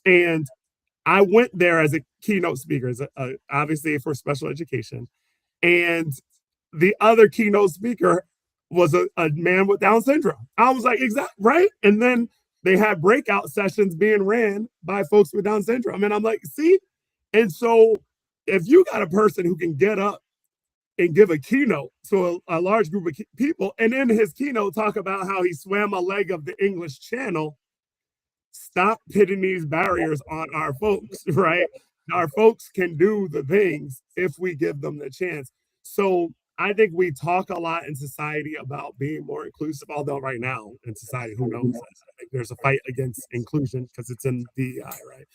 C: And I went there as a keynote speaker, obviously for special education. And the other keynote speaker was a man with Down syndrome. I was like, exactly, right? And then they had breakout sessions being ran by folks with Down syndrome. And I'm like, see? And so if you got a person who can get up and give a keynote to a large group of people, and in his keynote talk about how he swam a leg of the English Channel, stop pitting these barriers on our folks, right? Our folks can do the things if we give them the chance. So I think we talk a lot in society about being more inclusive, although right now in society, who knows? I think there's a fight against inclusion because it's in DEI, right?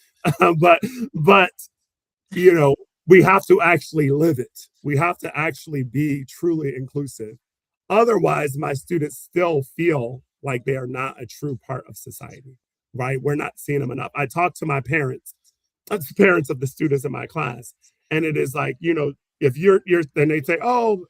C: but we have to actually live it. We have to actually be truly inclusive. Otherwise, my students still feel like they are not a true part of society, right? We're not seeing them enough. I talk to my parents of the students in my class, and it is like, if you're then they say, oh,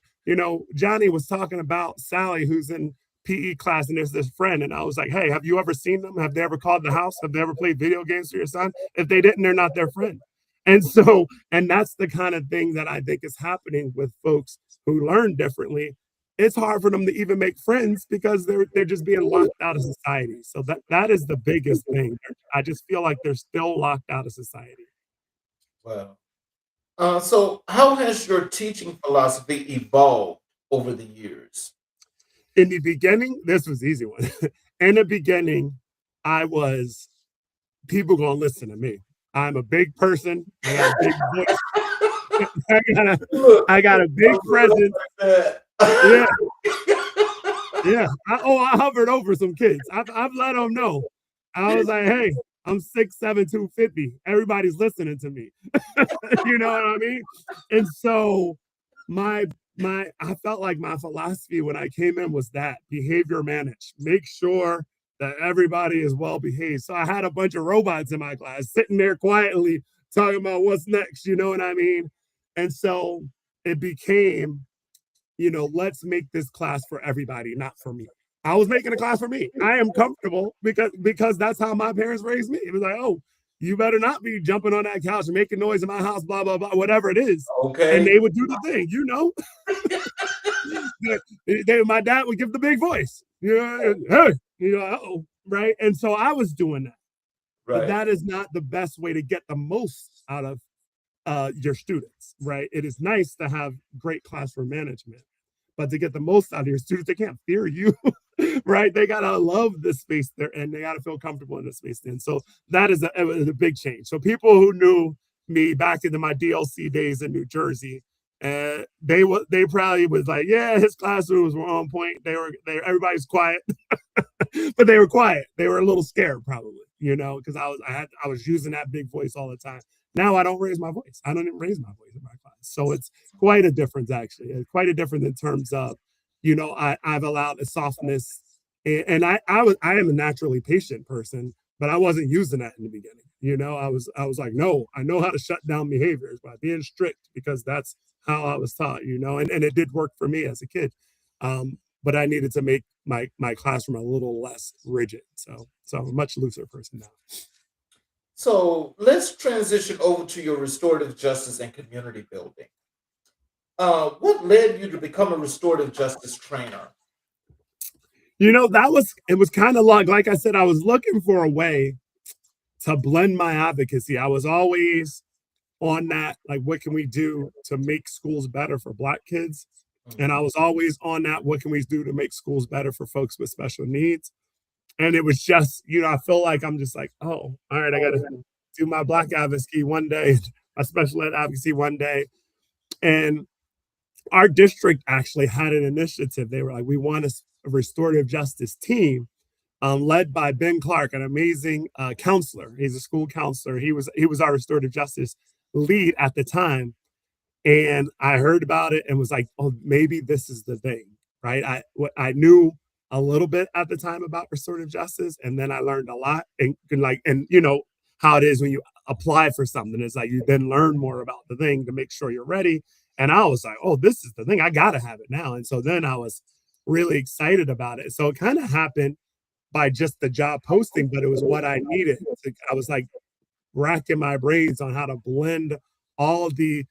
C: Johnny was talking about Sally, who's in PE class, and there's this friend. And I was like, hey, have you ever seen them? Have they ever called the house? Have they ever played video games for your son? If they didn't, they're not their friend. And so, and that's the kind of thing that I think is happening with folks who learn differently. It's hard for them to even make friends because they're just being locked out of society. So that is the biggest thing. I just feel like they're still locked out of society.
B: Wow. So how has your teaching philosophy evolved over the years?
C: In the beginning, this was the easy one. In the beginning, people gonna listen to me. I'm a big person. I got a big voice. I got a big presence. Yeah. Yeah. I hovered over some kids. I've let them know. I was like, hey, I'm 6'7", 250. Everybody's listening to me. You know what I mean? And so I felt like my philosophy when I came in was that behavior manage. Make sure that everybody is well behaved. So I had a bunch of robots in my class sitting there quietly talking about what's next, you know what I mean? And so it became, let's make this class for everybody, not for me. I was making a class for me. I am comfortable because that's how my parents raised me. It was like, oh, you better not be jumping on that couch and making noise in my house, blah, blah, blah, whatever it is.
B: Okay.
C: And they would do the thing, my dad would give the big voice. Hey, right? And so I was doing that. but
B: Right.
C: that is not the best way to get the most out of your students, right? It is nice to have great classroom management, but to get the most out of your students, they can't fear you, right? They gotta love the space they're in. They gotta feel comfortable in the space they're in. So that is a big change. So people who knew me back into my DLC days in New Jersey, they probably was like, yeah, his classrooms were on point. Everybody's quiet, but they were quiet. They were a little scared, probably, because I was using that big voice all the time. Now I don't raise my voice. I don't even raise my voice in my class. So it's quite a difference, actually. It's quite a difference in terms of, I've allowed a softness, and I am a naturally patient person, but I wasn't using that in the beginning. I was like, no, I know how to shut down behaviors by being strict because that's how I was taught. And it did work for me as a kid. But I needed to make my classroom a little less rigid. So I'm a much looser person now.
B: So let's transition over to your restorative justice and community building. What led you to become a restorative justice trainer?
C: It was kind of like I said, I was looking for a way to blend my advocacy. I was always on that, like, what can we do to make schools better for Black kids? And I was always on that, what can we do to make schools better for folks with special needs? And it was just, I feel like I'm just like, oh, all right, I got to do my Black advocacy one day, my special ed advocacy one day. And our district actually had an initiative. They were like, we want a restorative justice team led by Ben Clark, an amazing counselor. He's a school counselor. He was our restorative justice lead at the time. And I heard about it and was like, oh, maybe this is the thing, right? I knew a little bit at the time about restorative justice, and then I learned a lot. And how it is when you apply for something. It's like you then learn more about the thing to make sure you're ready. And I was like, oh, this is the thing. I got to have it now. And so then I was really excited about it. So it kind of happened by just the job posting, but it was what I needed. I was like racking my brains on how to blend all the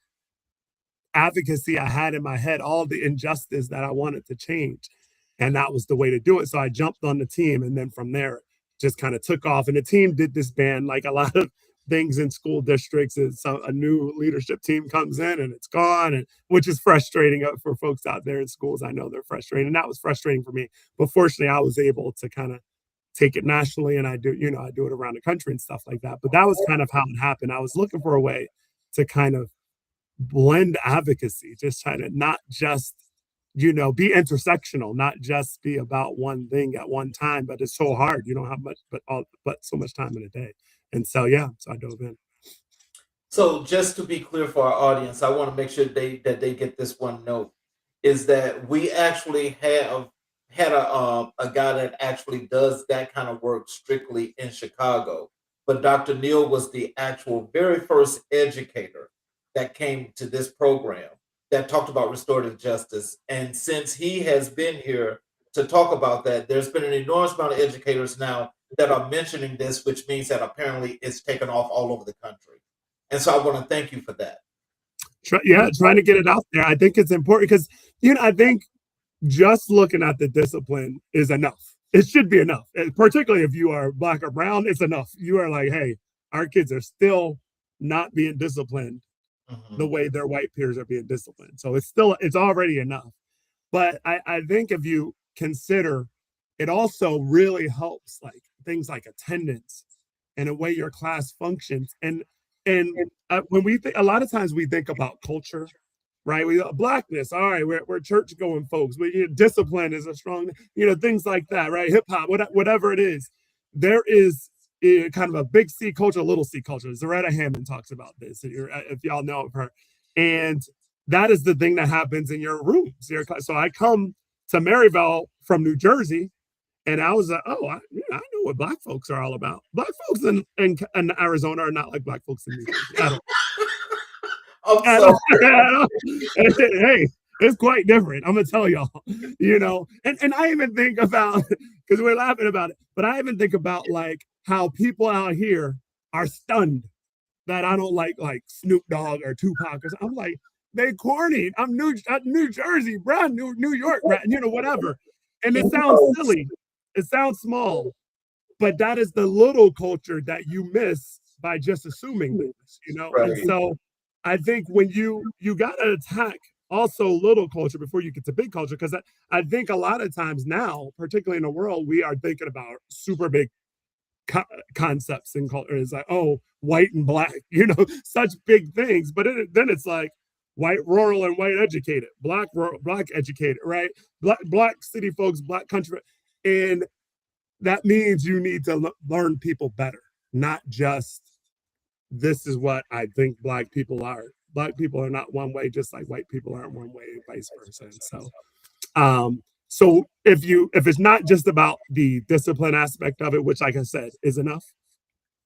C: advocacy I had in my head, all the injustice that I wanted to change. And that was the way to do it. So I jumped on the team, and then from there, just kind of took off. And the team did disband, like a lot of things in school districts. A new leadership team comes in and it's gone, and which is frustrating for folks out there in schools. I know they're frustrated, and that was frustrating for me. But fortunately, I was able to kind of take it nationally, and I do it around the country and stuff like that. But that was kind of how it happened. I was looking for a way to kind of blend advocacy, just trying to not just be intersectional, not just be about one thing at one time. But it's so hard. You don't have much, but so much time in a day. And so so I dove in.
B: So just to be clear for our audience, I want to make sure they get this one note, is that we actually have had a guy that actually does that kind of work strictly in Chicago. But Dr. Neal was the actual very first educator that came to this program that talked about restorative justice. And since he has been here to talk about that, there's been an enormous amount of educators now that are mentioning this, which means that apparently it's taken off all over the country. And so I want to thank you for that.
C: Trying to get it out there. I think it's important because, I think just looking at the discipline is enough. It should be enough, and particularly if you are Black or brown, it's enough. You are like, hey, our kids are still not being disciplined the way their white peers are being disciplined. So it's already enough. But I think if you consider, it also really helps like things like attendance and the way your class functions. And when we think, a lot of times we think about culture, right? Blackness, all right, we're church going folks. Discipline is a strong, things like that, right? Hip hop, whatever it is, there is kind of a big C culture, a little C culture. Zaretta Hammond talks about this, if y'all know of her. And that is the thing that happens in your rooms. So I come to Maryville from New Jersey, and I was like, oh, I know what Black folks are all about. Black folks in Arizona are not like Black folks in New Jersey. Hey, it's quite different. I'm gonna tell y'all, and I even think about, because we're laughing about it, but I even think about like how people out here are stunned that I don't like Snoop Dogg or Tupac. I'm like, they corny. I'm New Jersey, bro, New York, whatever. And it sounds silly. It sounds small. but that is the little culture that you miss by just assuming this, you know? And
B: Right.
C: so I think when you gotta attack also little culture before you get to big culture, because I think a lot of times now, particularly in the world, we are thinking about super big concepts in culture. It's like, oh, white and black, you know, such big things. But then it's like white rural and white educated, black rural, black educated, right? Black city folks, black country, and that means you need to learn people better, not just this is what I think black people are. Black people are not one way, just like white people aren't one way, and vice versa. And so if it's not just about the discipline aspect of it, which like I said is enough,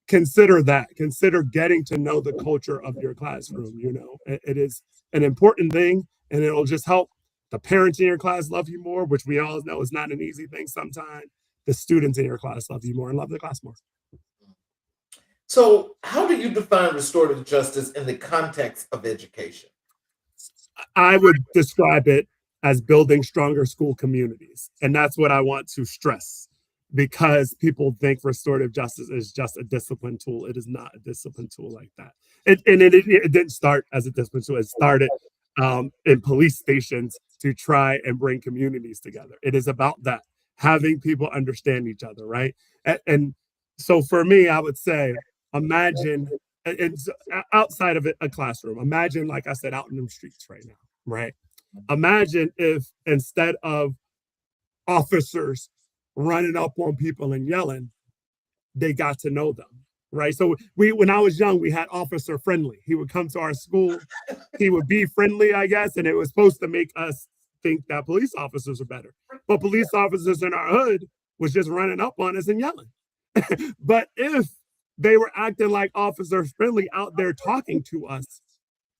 C: consider that. Consider getting to know the culture of your classroom. You know, it is an important thing, and it'll just help the parents in your class love you more, which we all know is not an easy thing sometimes. The students in your class love you more and love the class more.
B: So, how do you define restorative justice in the context of education?
C: I would describe it as building stronger school communities. And that's what I want to stress, because people think restorative justice is just a discipline tool. It is not a discipline tool like that. It didn't start as a discipline tool. It started in police stations to try and bring communities together. It is about that, having people understand each other, right? And so for me, I would say, imagine, and outside of a classroom, imagine, like I said, out in the streets right now, right? Imagine if instead of officers running up on people and yelling, they got to know them, right? So when I was young, we had Officer Friendly. He would come to our school, he would be friendly, I guess, and it was supposed to make us think that police officers are better. But police officers in our hood was just running up on us and yelling. But if they were acting like Officer Friendly out there talking to us,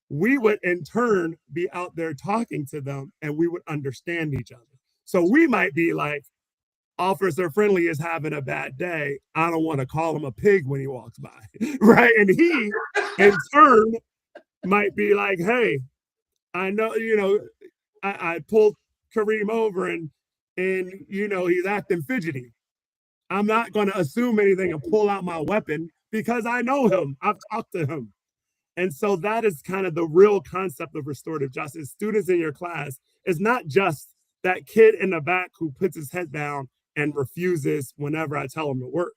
C: we would in turn be out there talking to them, and we would understand each other. So we might be like, Officer Friendly is having a bad day. I don't want to call him a pig when he walks by, right? And he, in turn, might be like, hey, I know, you know, I pulled Kareem over and you know, he's acting fidgety. I'm not going to assume anything and pull out my weapon because I know him. I've talked to him. And so that is kind of the real concept of restorative justice. Students in your class is not just that kid in the back who puts his head down and refuses whenever I tell him to work.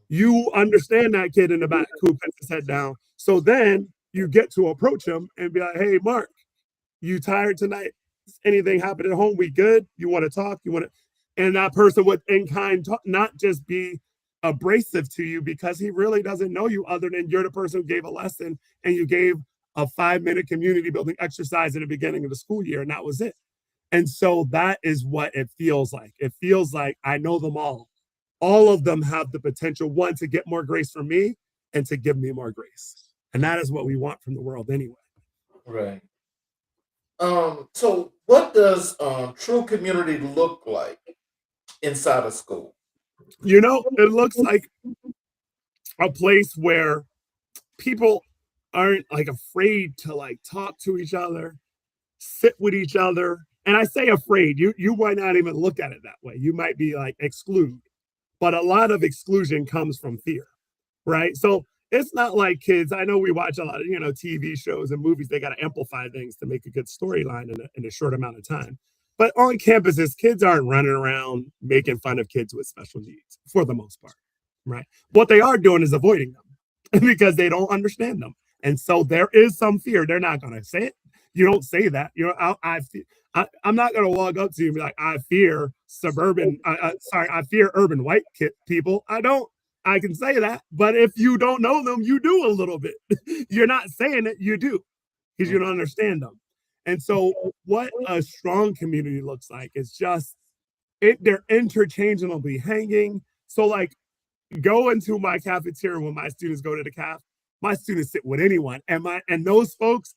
C: You understand that kid in the back who puts his head down. So then you get to approach him and be like, hey, Mark, you tired tonight? Anything happened at home? We good? You want to talk? You want to? And that person would in kind talk, not just be abrasive to you because he really doesn't know you other than you're the person who gave a lesson and you gave a 5-minute community building exercise in the beginning of the school year, and that was it. And so that is what it feels like. It feels like I know them all. All of them have the potential, one, to get more grace from me and to give me more grace. And that is what we want from the world anyway.
B: Right. So what does true community look like inside a school?
C: You know, it looks like a place where people aren't like afraid to like talk to each other, sit with each other. And I say afraid, you might not even look at it that way. You might be like exclude, but a lot of exclusion comes from fear, right? So it's not like kids. I know we watch a lot of, you know, TV shows and movies. They got to amplify things to make a good storyline in a short amount of time. But on campuses, kids aren't running around making fun of kids with special needs for the most part, right? What they are doing is avoiding them because they don't understand them. And so there is some fear. They're not going to say it. You don't say that. You know, I'm not going to walk up to you and be like, I fear I fear urban white people. I don't. I can say that. But if you don't know them, you do a little bit. You're not saying it. You do because you don't understand them. And so what a strong community looks like is just they're interchangeably hanging. So like go into my cafeteria when my students go to the caf, my students sit with anyone. And those folks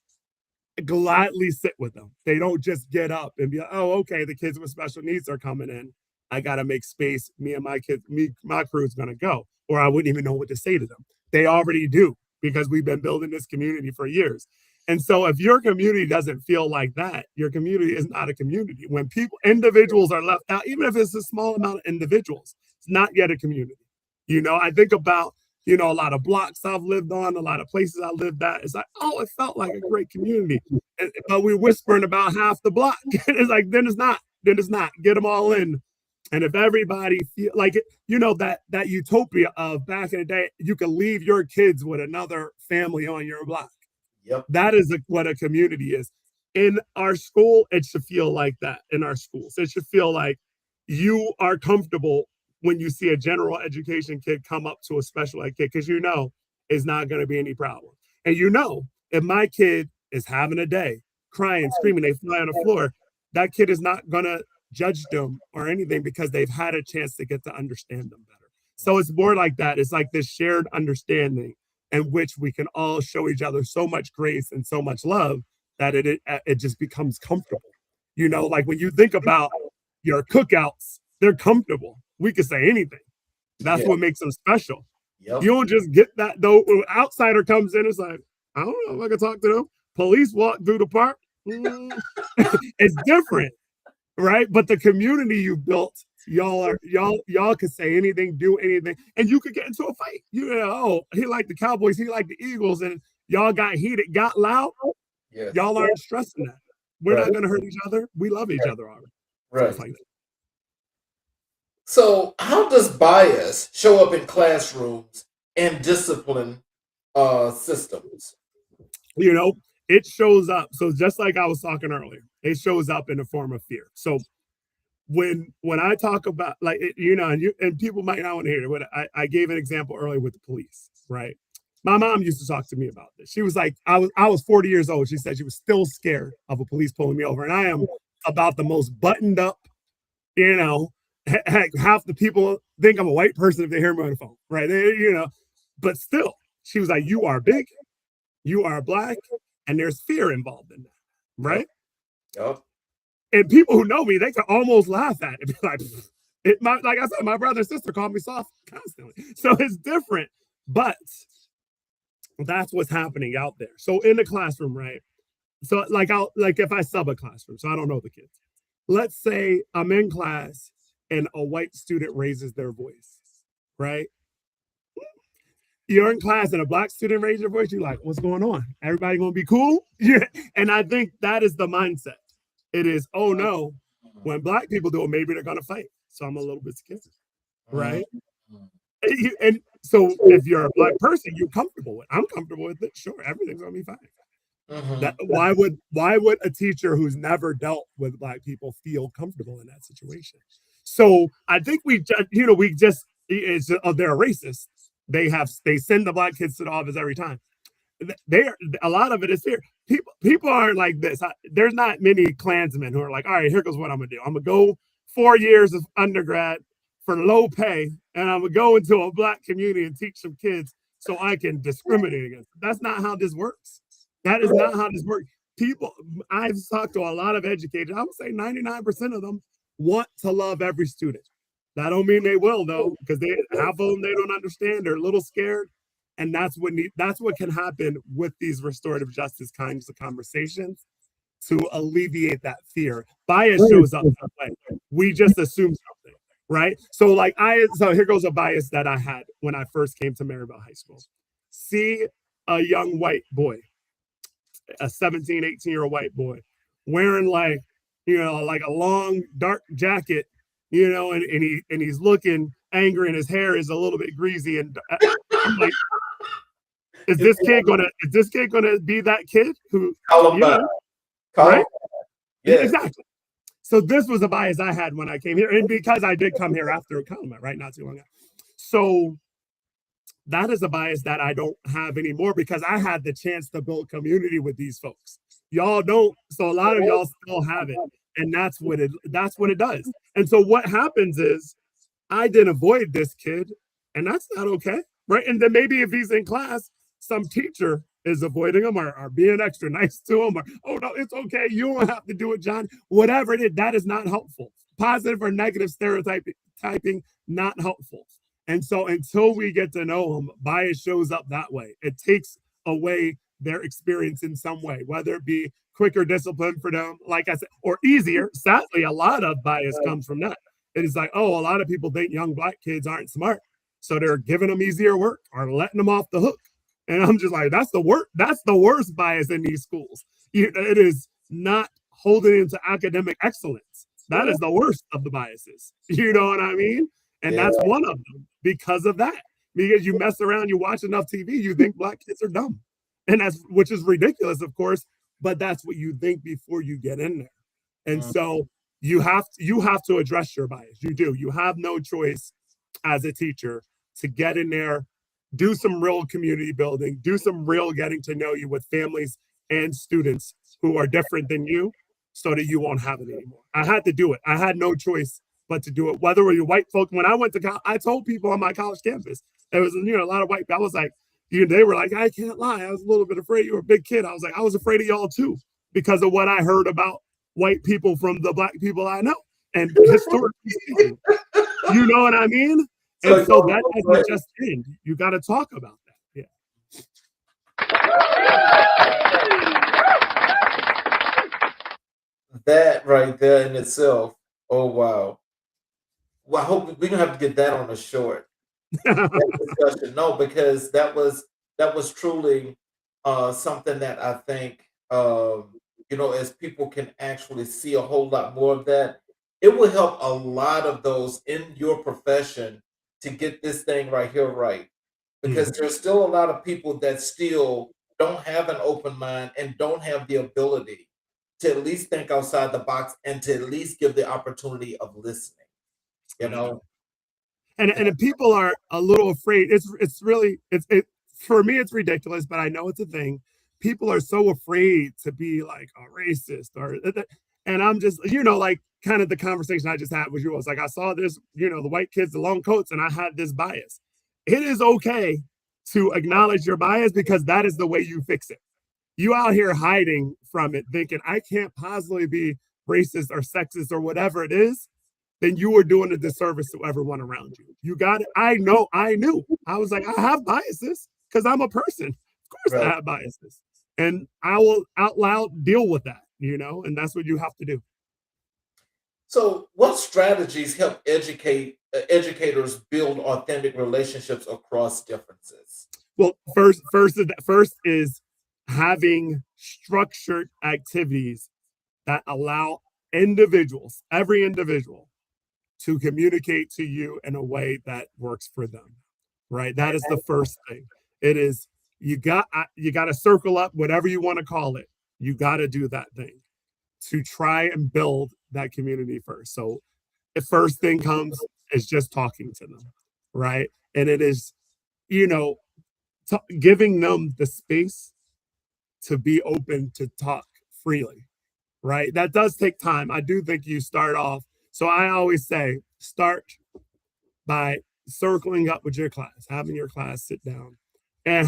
C: gladly sit with them. They don't just get up and be like, oh, okay, the kids with special needs are coming in. I got to make space. Me and my kids, my crew is going to go. Or I wouldn't even know what to say to them. They already do because we've been building this community for years. And so if your community doesn't feel like that, your community is not a community. When individuals are left out, even if it's a small amount of individuals, it's not yet a community. I think about, a lot of blocks I've lived on, a lot of places I lived at. It's like, oh, it felt like a great community. But we're whispering about half the block. It's like, then it's not. Then it's not. Get them all in. And if everybody feel like it, that utopia of back in the day, you can leave your kids with another family on your block.
B: Yep.
C: That is what a community is. In our school, it should feel like that in our schools. It should feel like you are comfortable when you see a general education kid come up to a special ed kid, because it's not going to be any problem. And if my kid is having a day, crying, screaming, they fly on the floor, that kid is not going to judge them or anything because they've had a chance to get to understand them better. So it's more like that. It's like this shared understanding in which we can all show each other so much grace and so much love that it just becomes comfortable. Like when you think about your cookouts, they're comfortable. We could say anything. That's what makes them special. Yep. You don't just get that though. When an outsider comes in, it's like, I don't know if I can talk to them. Police walk through the park. It's different, right? But the community you built, y'all could say anything, do anything, and you could get into a fight. He liked the Cowboys, he liked the Eagles, and y'all got heated, got loud. Yes. Y'all aren't stressing that. We're not going to hurt each other. We love each other already.
B: Right. So how does bias show up in classrooms and discipline systems?
C: It shows up. So just like I was talking earlier, it shows up in the form of fear. So when I talk about and people might not want to hear it, but I gave an example earlier with the police, right? My mom used to talk to me about this. She was like, I was 40 years old. She said she was still scared of a police pulling me over. And I am about the most buttoned up, half the people think I'm a white person if they hear me on the phone, right? But still, she was like, you are big, you are black, and there's fear involved in that, right?
B: Yep.
C: And people who know me, they can almost laugh at it. Like I said, my brother and sister call me soft constantly. So it's different, but that's what's happening out there. So in the classroom, right? So if I sub a classroom, so I don't know the kids. Let's say I'm in class and a white student raises their voice, right? You're in class and a black student raises their voice, you're like, what's going on? Everybody gonna be cool? Yeah. And I think that is the mindset. It is, oh no, when black people do it, maybe they're gonna fight. So I'm a little bit scared, right? And so if you're a black person, you're comfortable with it. I'm comfortable with it. Sure, everything's gonna be fine. Why would a teacher who's never dealt with black people feel comfortable in that situation? So I think it's they're racist. They send the black kids to the office every time. A lot of it is fear. People aren't like this. There's not many Klansmen who are like, all right, here goes what I'm gonna do. I'm gonna go 4 years of undergrad for low pay, and I'm gonna go into a black community and teach some kids so I can discriminate against them. That's not how this works. That is not how this works. I've talked to a lot of educators. I would say 99% of them want to love every student. That don't mean they will though, because half of them they don't understand. They're a little scared, and that's what can happen with these restorative justice kinds of conversations to alleviate that fear. Bias shows up that way. We just assume something, right? So here goes a bias that I had when I first came to Maryville High School. See a young white boy, a 17, 18-year-old white boy, wearing like a long dark jacket, and he's looking angry, and his hair is a little bit greasy, and I'm like, is this kid gonna be that kid who right? Yeah, exactly. So this was a bias I had when I came here, and because I did come here after Columbine, right, not too long ago. So that is a bias that I don't have anymore because I had the chance to build community with these folks. Y'all don't, so a lot of y'all still have it, and that's what it does. And so what happens is I didn't avoid this kid, and that's not okay, right? And then maybe if he's in class, some teacher is avoiding him or being extra nice to him, or, oh no, it's okay, you don't have to do it, John. Whatever it is, that is not helpful. Positive or negative stereotyping, not helpful. And so until we get to know them, bias shows up that way. It takes away their experience in some way, whether it be quicker discipline for them, like I said, or easier. Sadly, a lot of bias comes from that. It is like, oh, a lot of people think young black kids aren't smart. So they're giving them easier work or letting them off the hook. And I'm just like, that's the worst bias in these schools. It is not holding into academic excellence. That is the worst of the biases. You know what I mean? And that's one of them because of that. Because you mess around, you watch enough TV, you think black kids are dumb. And which is ridiculous, of course, but that's what you think before you get in there. And so you have to address your bias. You do. You have no choice as a teacher to get in there, do some real community building, do some real getting to know you with families and students who are different than you so that you won't have it anymore. I had to do it. I had no choice but to do it. Whether you're white folk, when I went to college, I told people on my college campus, there was, a lot of white, I was like, they were like, I can't lie. I was a little bit afraid. You were a big kid. I was like, I was afraid of y'all too, because of what I heard about white people from the black people I know. And historically speaking, you know what I mean? And so that doesn't just end. You got to talk about that. Yeah.
B: That right there in itself. Oh, wow. Well, I hope we're going to have to get that on a short discussion. No, because that was truly something that I think, as people can actually see a whole lot more of that, it will help a lot of those in your profession to get this thing right here right. Because there's still a lot of people that still don't have an open mind and don't have the ability to at least think outside the box and to at least give the opportunity of listening,
C: And people are a little afraid. It's really for me, it's ridiculous, but I know it's a thing. People are so afraid to be like a racist and I'm just, like kind of the conversation I just had with you was like, I saw this, the white kids, the long coats, and I had this bias. It is okay to acknowledge your bias because that is the way you fix it. You out here hiding from it, thinking I can't possibly be racist or sexist or whatever it is, then you are doing a disservice to everyone around you. You got it. I knew. I was like, I have biases because I'm a person. Of course I have biases. And I will out loud deal with that, and that's what you have to do.
B: So what strategies help educators build authentic relationships across differences?
C: Well, first is having structured activities that allow every individual, to communicate to you in a way that works for them, right? That is the first thing. It is, you got to circle up whatever you want to call it. You got to do that thing to try and build that community first. So the first thing comes is just talking to them, right? And it is, giving them the space to be open to talk freely, right? That does take time. I do think you start off. So I always say, start by circling up with your class, having your class sit down and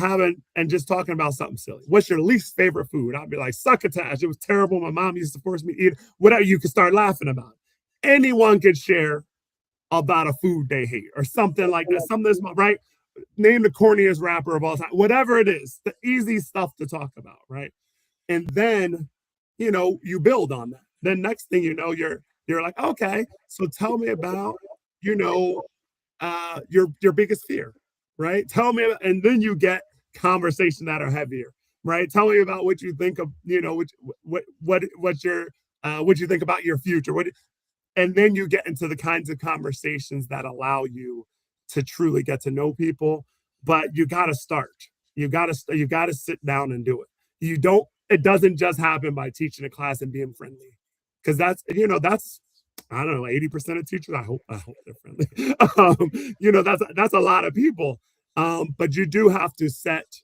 C: just talking about something silly. What's your least favorite food? I'll be like, succotash. It was terrible. My mom used to force me to eat it. Whatever, you can start laughing about it. Anyone could share about a food they hate or something like that. Something that's right. Name the corniest rapper of all time. Whatever it is, the easy stuff to talk about, right? And then, you build on that. Then next thing you know, you're like, okay, so tell me about, your biggest fear, right? Tell me, and then you get conversations that are heavier, right? Tell me about what you think of, what you think about your future, and then you get into the kinds of conversations that allow you to truly get to know people. But you got to start. You got to sit down and do it. It doesn't just happen by teaching a class and being friendly, because that's I don't know, 80% of teachers. I hope they're friendly. That's a lot of people. But you do have to set,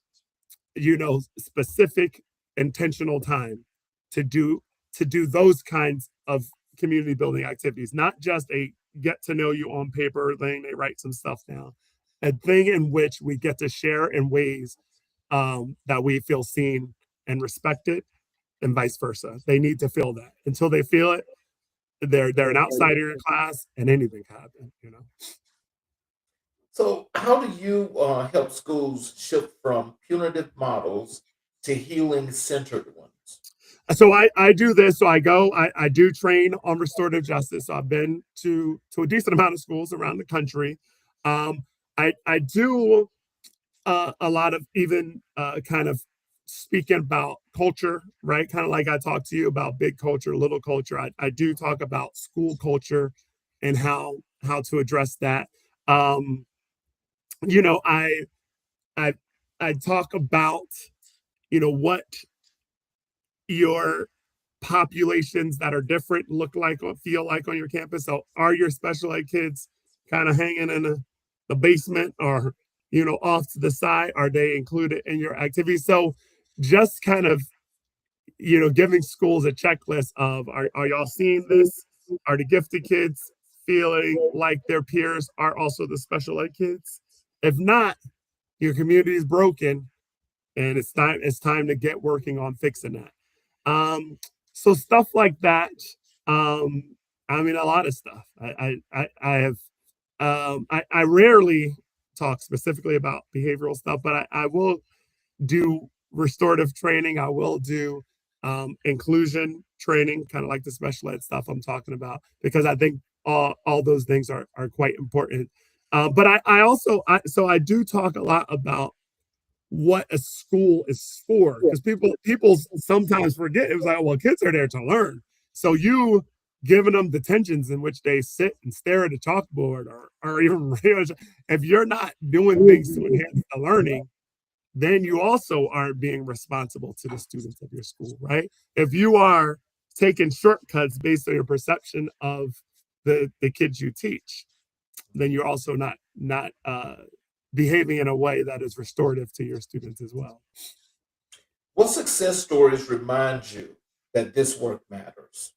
C: specific intentional time to do those kinds of community building activities, not just a get to know you on paper thing. They write some stuff down, a thing in which we get to share in ways that we feel seen and respected, and vice versa. They need to feel that. Until they feel it, they're an outsider in class, and anything can happen.
B: So how do you help schools shift from punitive models to healing centered ones?
C: So I do this. So I do train on restorative justice. So I've been to a decent amount of schools around the country. I do a lot of even kind of speaking about culture, right? Kind of like I talked to you about big culture, little culture. I do talk about school culture and how to address that. Um, you know, I I talk about what your populations that are different look like or feel like on your campus. So are your special ed kids kind of hanging in the basement or off to the side? Are they included in your activities? So just kind of giving schools a checklist of are y'all seeing this? Are the gifted kids feeling like their peers are also the special ed kids? If not, your community is broken and it's time to get working on fixing that. So stuff like that. I mean, a lot of stuff. I have. I rarely talk specifically about behavioral stuff, but I will do restorative training. I will do inclusion training, kind of like the special ed stuff I'm talking about, because I think all those things are quite important. But I also so I do talk a lot about what a school is for, because people sometimes forget. It was like, well, kids are there to learn. So you giving them detentions in which they sit and stare at a chalkboard or even if you're not doing things to enhance the learning, then you also aren't being responsible to the students of your school, right? If you are taking shortcuts based on your perception of the kids you teach, then you're also not behaving in a way that is restorative to your students as well.
B: What success stories remind you that this work matters?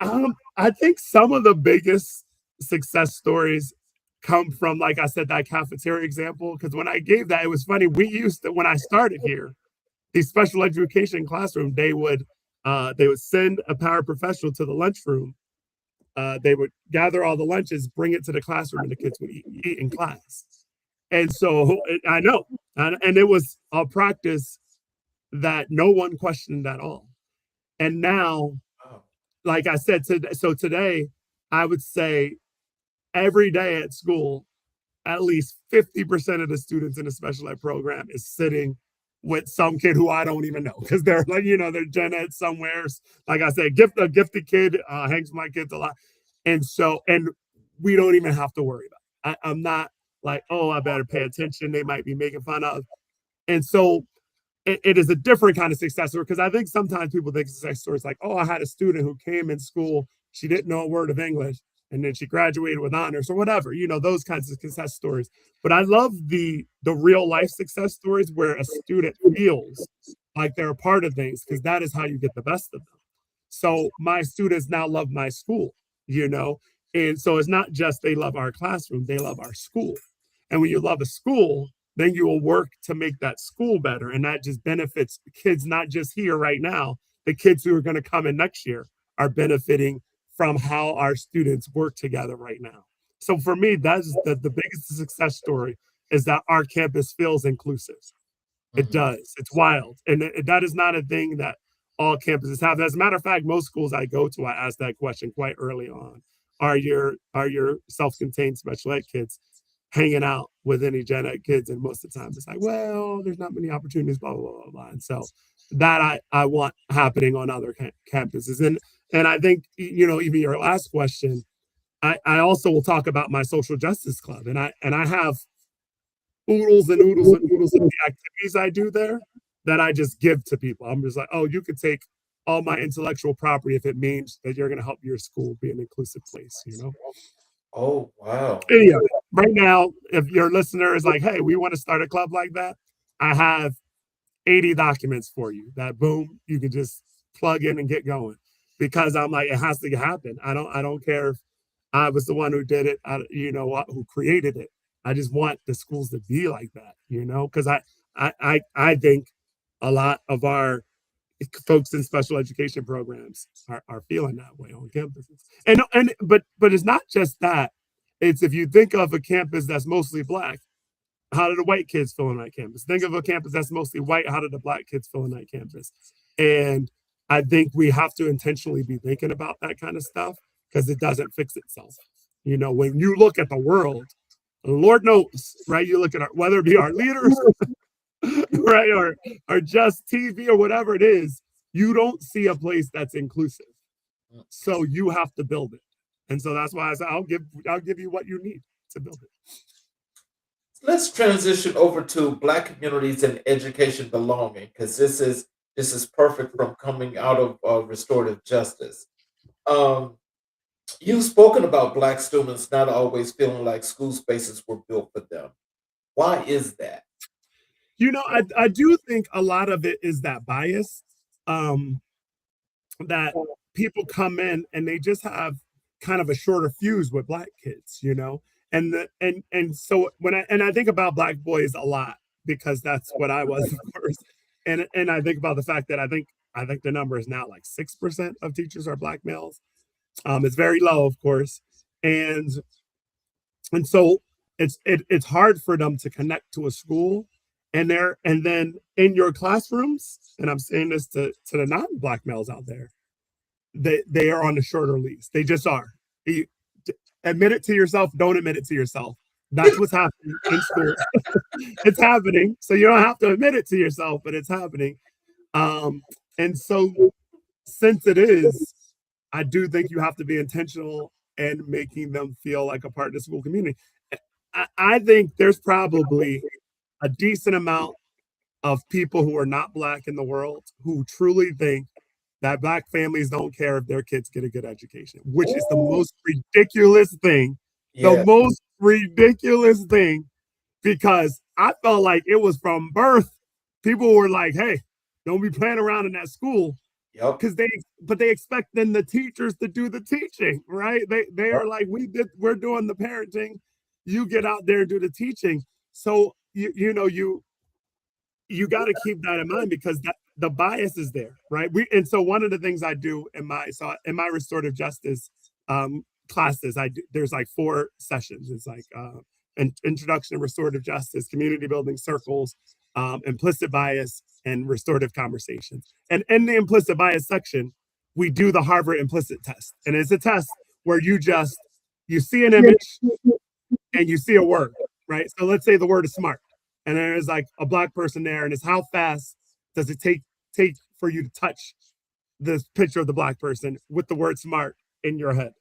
C: I think some of the biggest success stories come from, like I said, that cafeteria example. Because when I gave that, it was funny. We used to, when I started here, the special education classroom, they would send a paraprofessional to the lunchroom. They would gather all the lunches, bring it to the classroom, and the kids would eat in class. And so I know, and it was a practice that no one questioned at all. And now, like I said, so today, I would say every day at school, at least 50% of the students in the special ed program is sitting with some kid who I don't even know, because they're like, they're gen ed somewhere. Like I said, a gifted kid hangs with my kids a lot. And we don't even have to worry about it. I'm not like, oh, I better pay attention. They might be making fun of. And so it is a different kind of success story, because I think sometimes people think success stories like, oh, I had a student who came in school, she didn't know a word of English, and then she graduated with honors or whatever, those kinds of success stories. But I love the real life success stories where a student feels like they're a part of things, because that is how you get the best of them. So my students now love my school, and so it's not just they love our classroom, they love our school. And when you love a school, then you will work to make that school better. And that just benefits the kids, not just here right now. The kids who are going to come in next year are benefiting from how our students work together right now. So for me, that's the biggest success story, is that our campus feels inclusive. It does. It's wild. And that is not a thing that all campuses have. As a matter of fact, most schools I go to, I ask that question quite early on. Are your self-contained special ed kids hanging out with any gen ed kids? And most of the time it's like, well, there's not many opportunities, blah, blah, blah, blah. And so that I want happening on other campuses. And I think, even your last question, I also will talk about my social justice club. And I have oodles and oodles and oodles of the activities I do there that I just give to people. I'm just like, oh, you can take all my intellectual property if it means that you're going to help your school be an inclusive place,
B: Oh, wow.
C: Anyway, right now, if your listener is like, hey, we want to start a club like that, I have 80 documents for you that, boom, you can just plug in and get going. Because I'm like, it has to happen. I don't care if I was the one who did it, who created it. I just want the schools to be like that, because I think a lot of our folks in special education programs are feeling that way on campuses. But it's not just that. It's, if you think of a campus that's mostly Black, how do the white kids feel on that campus? Think of a campus that's mostly white, how do the Black kids feel on that campus? And I think we have to intentionally be thinking about that kind of stuff, because it doesn't fix itself. When you look at the world, Lord knows, right? You look at whether it be our leaders, right, or just TV or whatever it is, you don't see a place that's inclusive. So you have to build it. And so that's why I said I'll give you what you need to build it.
B: Let's transition over to Black communities and education belonging, because this is perfect from coming out of restorative justice. Um, you've spoken about Black students not always feeling like school spaces were built for them. Why is that?
C: I do think a lot of it is that bias, that people come in and they just have kind of a shorter fuse with Black kids, and so when I think about Black boys a lot, because that's what I was, of course, and I think about the fact that I think the number is now like 6% of teachers are Black males. It's very low, of course, and so it's hard for them to connect to a school, and then in your classrooms, and I'm saying this to the non-Black males out there, they are on the shorter lease. They just are. You, admit it to yourself. Don't admit it to yourself. That's what's happening in school. It's happening. So you don't have to admit it to yourself, but it's happening. And so since it is, I do think you have to be intentional in making them feel like a part of the school community. I think there's probably a decent amount of people who are not Black in the world who truly think that Black families don't care if their kids get a good education, which is the most ridiculous thing. The
B: Yeah.
C: most ridiculous thing, because I felt like it was from birth. People were like, hey, don't be playing around in that school.
B: Yep.
C: Because they expect then the teachers to do the teaching, right? They are like, we're doing the parenting. You get out there and do the teaching. So you got to keep that in mind, because the bias is there, right? And so one of the things I do in my restorative justice classes, there's like 4 sessions. It's like an introduction to restorative justice, community building circles, implicit bias, and restorative conversations. And in the implicit bias section, we do the Harvard implicit test, and it's a test where you see an image and you see a word, right? So let's say the word is smart, and there's like a Black person there, and it's how fast does it take for you to touch this picture of the Black person with the word smart in your head?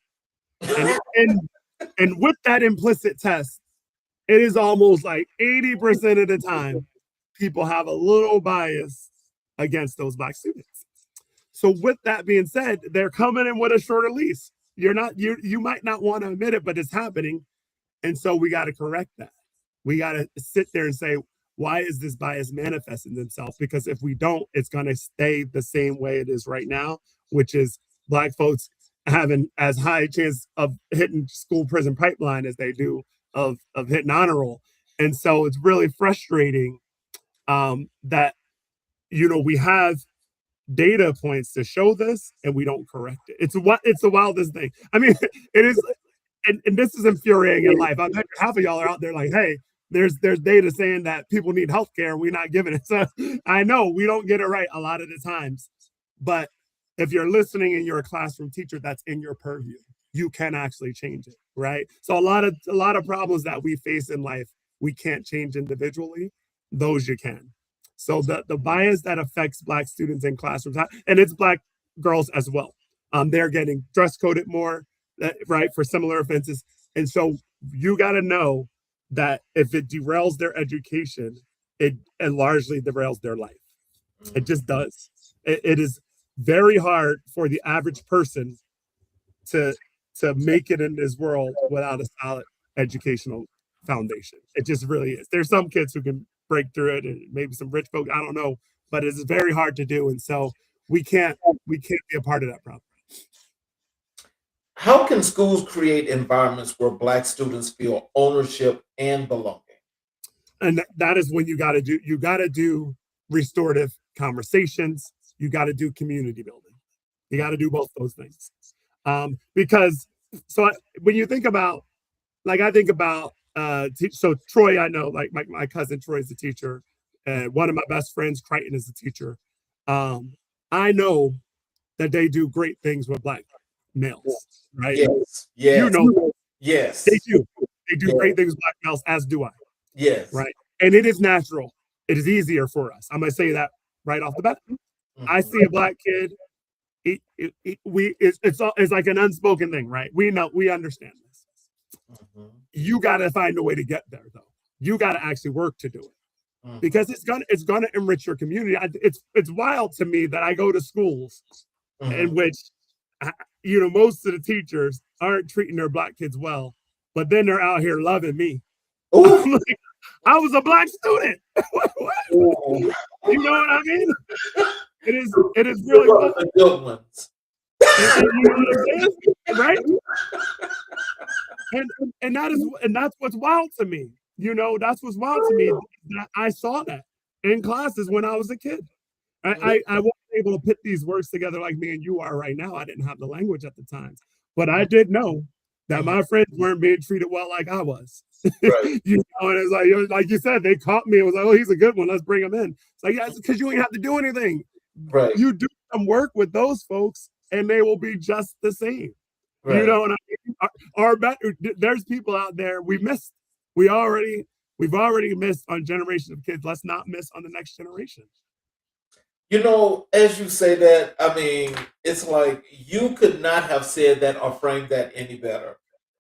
C: And with that implicit test, it is almost like 80% of the time people have a little bias against those Black students. So with that being said, they're coming in with a shorter lease. You might not want to admit it, but it's happening. And so we got to correct that. We got to sit there and say, why is this bias manifesting themselves? Because if we don't, it's going to stay the same way it is right now, which is Black folks having as high a chance of hitting school prison pipeline as they do of hitting honor roll. And so it's really frustrating that we have data points to show this and we don't correct it. It's the wildest thing. I mean, it is, and this is infuriating in life. I bet half of y'all are out there like, hey, there's data saying that people need health care and we're not giving it. So I know we don't get it right a lot of the times, but if you're listening and you're a classroom teacher, that's in your purview. You can actually change it, right? So a lot of problems that we face in life, we can't change individually. Those you can. So the bias that affects Black students in classrooms, and it's Black girls as well, they're getting dress coded more, right, for similar offenses. And so you got to know that if it derails their education, it largely derails their life. It just does. It is very hard for the average person to make it in this world without a solid educational foundation. It just really is. There's some kids who can break through it, and maybe some rich folk, I don't know, but it's very hard to do. And so we can't be a part of that problem.
B: How can schools create environments where Black students feel ownership and belonging?
C: And that is when you got to do restorative conversations. You got to do community building. You got to do both those things. Because when you think about, like, I think about, so Troy, I know, like my cousin Troy is a teacher, and one of my best friends, Crichton, is a teacher. I know that they do great things with Black males, right?
B: Yes. Yes. Yes.
C: They do. They do great things with black males, as do I.
B: Yes.
C: Right. And it is natural. It is easier for us. I'm going to say that right off the bat. I see a black kid. It's like an unspoken thing, right? We understand this. You got to find a way to get there, though. You got to actually work to do it, because it's gonna enrich your community. It's wild to me that I go to schools in which, most of the teachers aren't treating their black kids well, but then they're out here loving me. Like, I was a black student. What? You know what I mean? It is really wild.
B: Good ones.
C: You know what I'm saying? Right? And that's what's wild to me. That's what's wild to me. I saw that in classes when I was a kid. I wasn't able to put these words together like me and you are right now. I didn't have the language at the time, but I did know that my friends weren't being treated well like I was.
B: Right.
C: And it's like you said, they caught me. It was like, oh, he's a good one. Let's bring him in. It's like, yeah, because you ain't have to do anything.
B: Right.
C: You do some work with those folks, and they will be just the same. Right. You know what I mean? There's people out there we've already missed on generations of kids. Let's not miss on the next generation.
B: As you say that, I mean, it's like you could not have said that or framed that any better.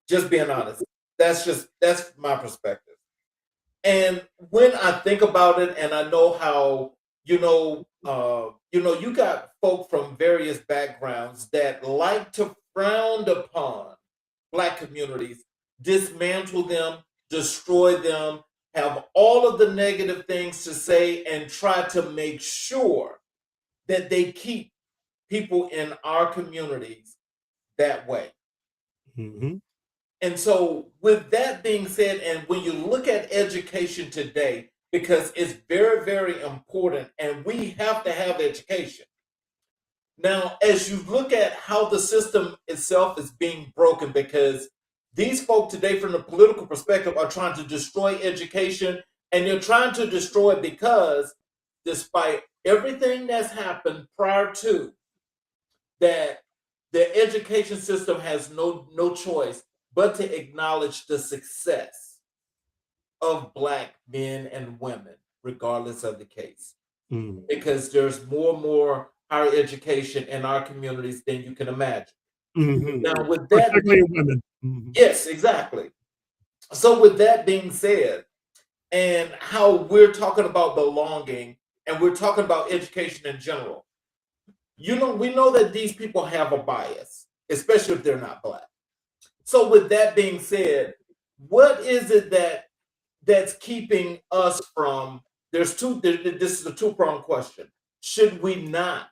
B: Just being honest. That's my perspective. And when I think about it, and I know how, you got folk from various backgrounds that like to frown upon Black communities, dismantle them, destroy them, have all of the negative things to say, and try to make sure that they keep people in our communities that way. And so with that being said, and when you look at education today, because it's very, very important, and we have to have education. Now, as you look at how the system itself is being broken, because these folk today, from the political perspective, are trying to destroy education, and they're trying to destroy it because despite everything that's happened prior to that, the education system has no choice but to acknowledge the success of Black men and women, regardless of the case. Because there's more and more higher education in our communities than you can imagine. Now, with that,
C: particularly women.
B: Yes, exactly. So with that being said, and how we're talking about belonging, and we're talking about education in general, we know that these people have a bias, especially if they're not Black. So with that being said, what is it that's keeping us from, this is a two-pronged question. Should we not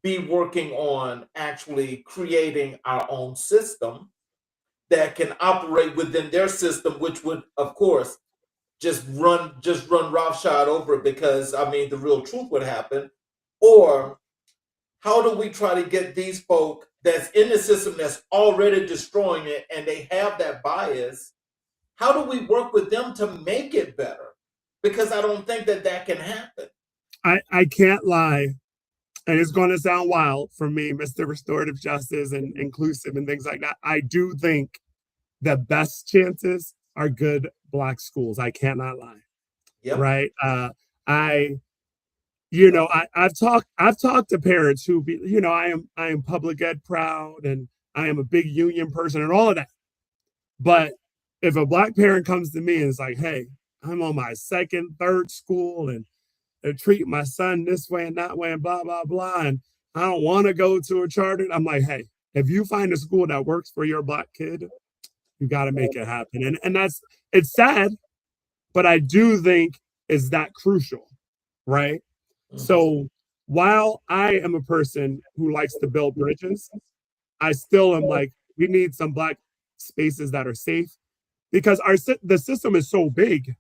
B: be working on actually creating our own system that can operate within their system, which would, of course, just run roughshod over it, because, I mean, the real truth would happen? Or how do we try to get these folk that's in the system that's already destroying it, and they have that bias, how do we work with them to make it better? Because I don't think that can happen.
C: I can't lie, and it's going to sound wild for me, Mr. Restorative Justice and inclusive and things like that. I do think the best chances are good Black schools. I cannot lie.
B: Yep.
C: Right. I've talked to parents who I am public ed proud, and I am a big union person and all of that. But if a Black parent comes to me and is like, hey, I'm on my second, third school, and they're treating my son this way and that way and blah, blah, blah, and I don't want to go to a charter, I'm like, hey, if you find a school that works for your Black kid, you got to make it happen. And it's sad, but I do think is that crucial, right? So while I am a person who likes to build bridges, I still am like, we need some Black spaces that are safe, because the system is so big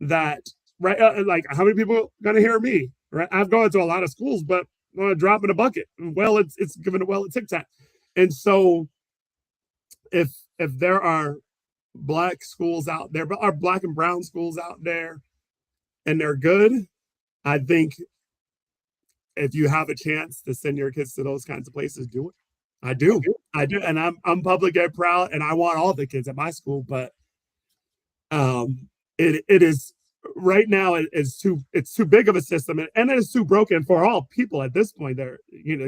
C: that, right? Like, how many people are going to hear me? Right? I've gone to a lot of schools, but I'm going to drop in a bucket. Well, it's given a Tic Tac. And so if there are Black schools out there, but are Black and brown schools out there, and they're good, I think if you have a chance to send your kids to those kinds of places, do it. I do. And I'm public ed proud, and I want all the kids at my school, but It is right now. It's too big of a system, and it is too broken for all people at this point. They're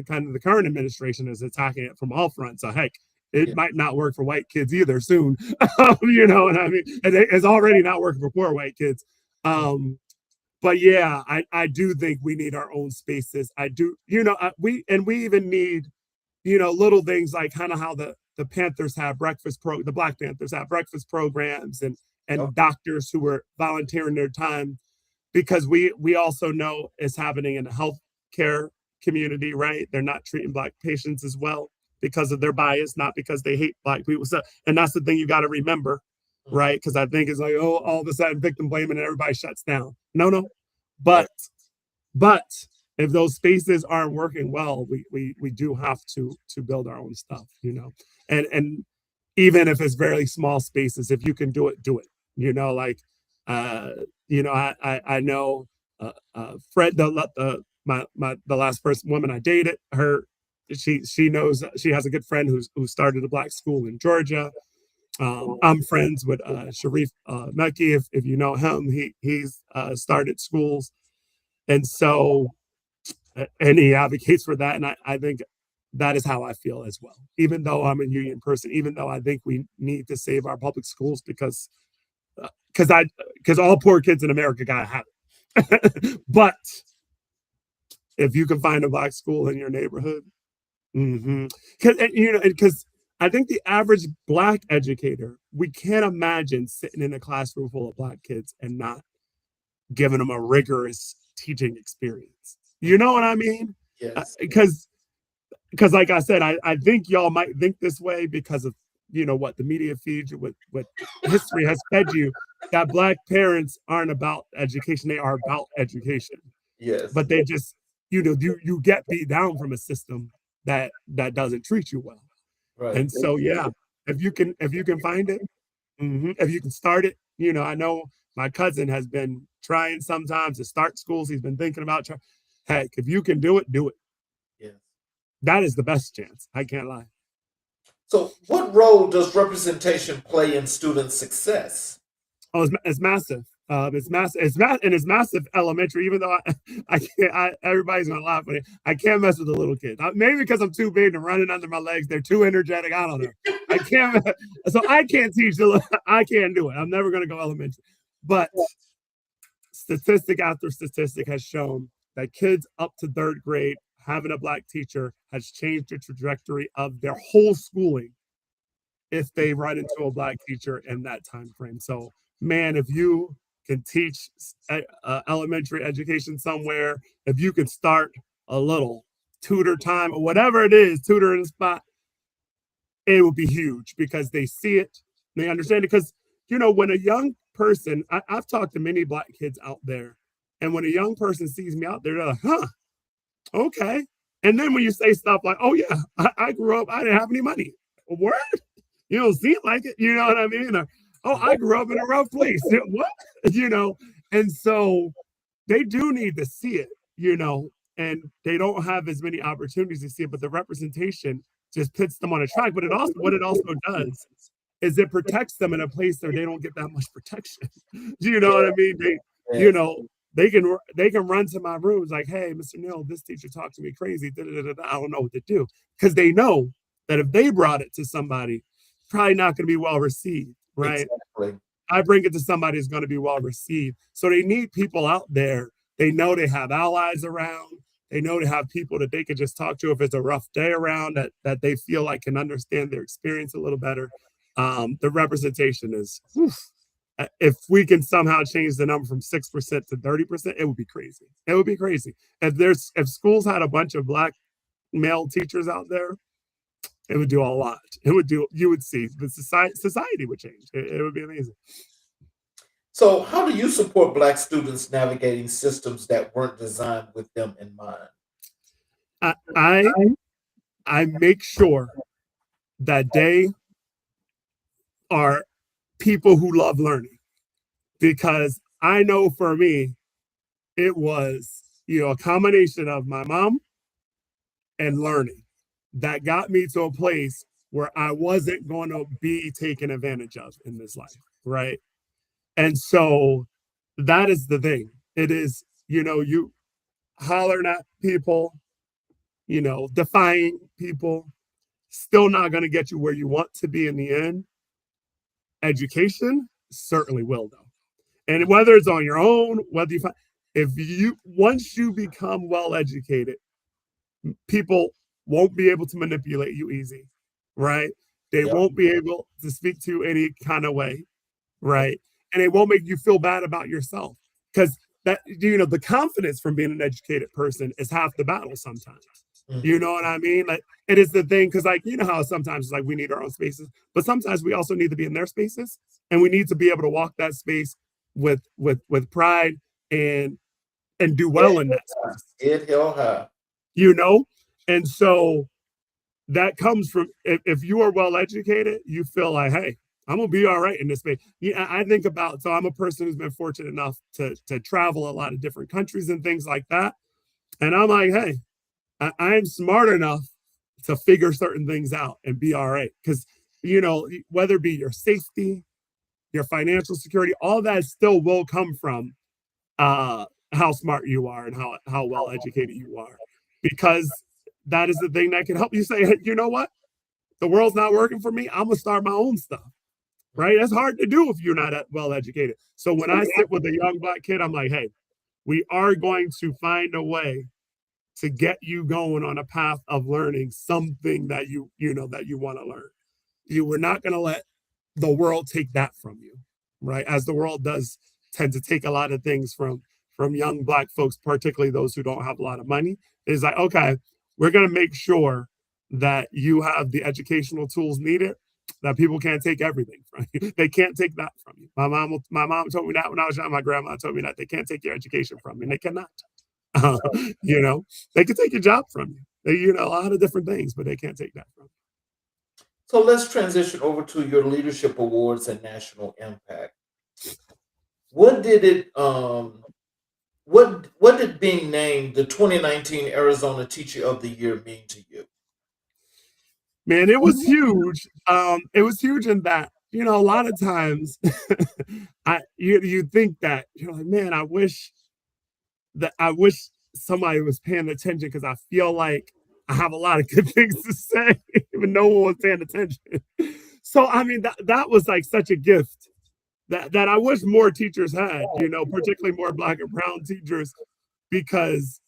C: kind of the current administration is attacking it from all fronts. So heck, it might not work for white kids either soon. And I mean, it's already not working for poor white kids. But yeah, I do think we need our own spaces. I do, we even need, little things like kind of how the Panthers have the Black Panthers have breakfast programs and doctors who are volunteering their time, because we also know it's happening in the healthcare community, right? They're not treating Black patients as well because of their bias, not because they hate Black people. So, and that's the thing you got to remember, right? Because I think it's like, oh, all of a sudden victim blaming and everybody shuts down. No. But if those spaces aren't working well, we do have to build our own stuff, and even if it's very small spaces, if you can do it, do it. I know Fred, the last woman I dated, she knows, she has a good friend who started a Black school in Georgia. I'm friends with Sharif Mekki, if you know him. He's started schools, and so and he advocates for that, and I think that is how I feel as well. Even though I'm a union person, even though I think we need to save our public schools because all poor kids in America gotta have it. But if you can find a Black school in your neighborhood, because I think the average Black educator, we can't imagine sitting in a classroom full of Black kids and not giving them a rigorous teaching experience. You know what I mean?
B: Yes.
C: Because like I said, I think y'all might think this way because of what the media feeds you, what history has fed you, that Black parents aren't about education, they are about education.
B: Yes.
C: But they just you get beat down from a system that doesn't treat you well.
B: Right.
C: And so if you can find it, if you can start it, I know my cousin has been trying sometimes to start schools. He's been thinking about heck, if you can do it, do it.
B: Yes.
C: That is the best chance. I can't lie.
B: So what role does representation play in student success?
C: Oh, it's massive. It's massive. It's massive elementary. Even though I can't, everybody's gonna laugh at it. I can't mess with the little kids. Maybe because I'm too big and running under my legs. They're too energetic. I don't know. I can't. So I can't teach. I can't do it. I'm never gonna go elementary. But statistic after statistic has shown that kids up to third grade having a Black teacher has changed the trajectory of their whole schooling if they run into a Black teacher in that time frame. So, man, if you can teach elementary education somewhere, if you can start a little tutor time or whatever it is, tutor in a spot, it will be huge because they see it, they understand it. Because, when a young person, I've talked to many Black kids out there, and when a young person sees me out there, they're like, huh, okay. And then when you say stuff like, oh, yeah, I grew up, I didn't have any money. Word? You don't seem like it. You know what I mean? Or, oh, I grew up in a rough place. What? And so they do need to see it, and they don't have as many opportunities to see it, but the representation just puts them on a track. But what it also does is it protects them in a place where they don't get that much protection. Do you know what I mean? They can run to my rooms like, hey, Mr. Neal, this teacher talked to me crazy. I don't know what to do. Because they know that if they brought it to somebody, probably not going to be well received, right?
B: Exactly.
C: I bring it to somebody who's going to be well received. So they need people out there. They know they have allies around. They know they have people that they can just talk to if it's a rough day around, that they feel like can understand their experience a little better. The representation is, if we can somehow change the number from 6% to 30%, it would be crazy. It would be crazy. If schools had a bunch of Black male teachers out there, it would do a lot. You would see the society would change. It would be amazing.
B: So how do you support Black students navigating systems that weren't designed with them in mind?
C: I make sure that they are people who love learning, because I know for me, it was, a combination of my mom and learning that got me to a place where I wasn't going to be taken advantage of in this life, right? And so that is the thing. It is, you hollering at people, defying people, still not going to get you where you want to be in the end. Education certainly will, though. And whether it's on your own, whether you find, if you, once you become well educated, people won't be able to manipulate you easy, right? They
B: Yep.
C: won't be able to speak to you any kind of way, right? And it won't make you feel bad about yourself, because that, the confidence from being an educated person is half the battle sometimes. You know what I mean? Like, it is the thing, because like, how sometimes it's like we need our own spaces, but sometimes we also need to be in their spaces, and we need to be able to walk that space with pride and do well in that space.
B: It hell high.
C: And so that comes from, if you are well educated, you feel like, hey, I'm gonna be all right in this space. Yeah, I think about, so I'm a person who's been fortunate enough to travel a lot of different countries and things like that, and I'm like, hey, I'm smart enough to figure certain things out and be all right, because whether it be your safety, your financial security, all that still will come from how smart you are and how well educated you are, because that is the thing that can help you say, hey, you know what, the world's not working for me, I'm gonna start my own stuff, right? That's hard to do if you're not well educated. So when I sit with a young Black kid, I'm like, hey, we are going to find a way to get you going on a path of learning something that you want to learn. We're not going to let the world take that from you, right? As the world does tend to take a lot of things from young Black folks, particularly those who don't have a lot of money. It's like, okay, we're going to make sure that you have the educational tools needed, that people can't take everything from you. They can't take that from you. My mom told me that when I was young. My grandma told me that they can't take your education from you, and they cannot. They can take your job from you. A lot of different things, but they can't take that from you.
B: So let's transition over to your leadership awards and national impact. What did it what did being named the 2019 Arizona Teacher of the Year mean to you?
C: Man, it was huge. It was huge in that, a lot of times you think that you're like, man, I wish somebody was paying attention, because I feel like I have a lot of good things to say, even no one was paying attention. So I mean, that was like such a gift that I wish more teachers had, particularly more Black and brown teachers, because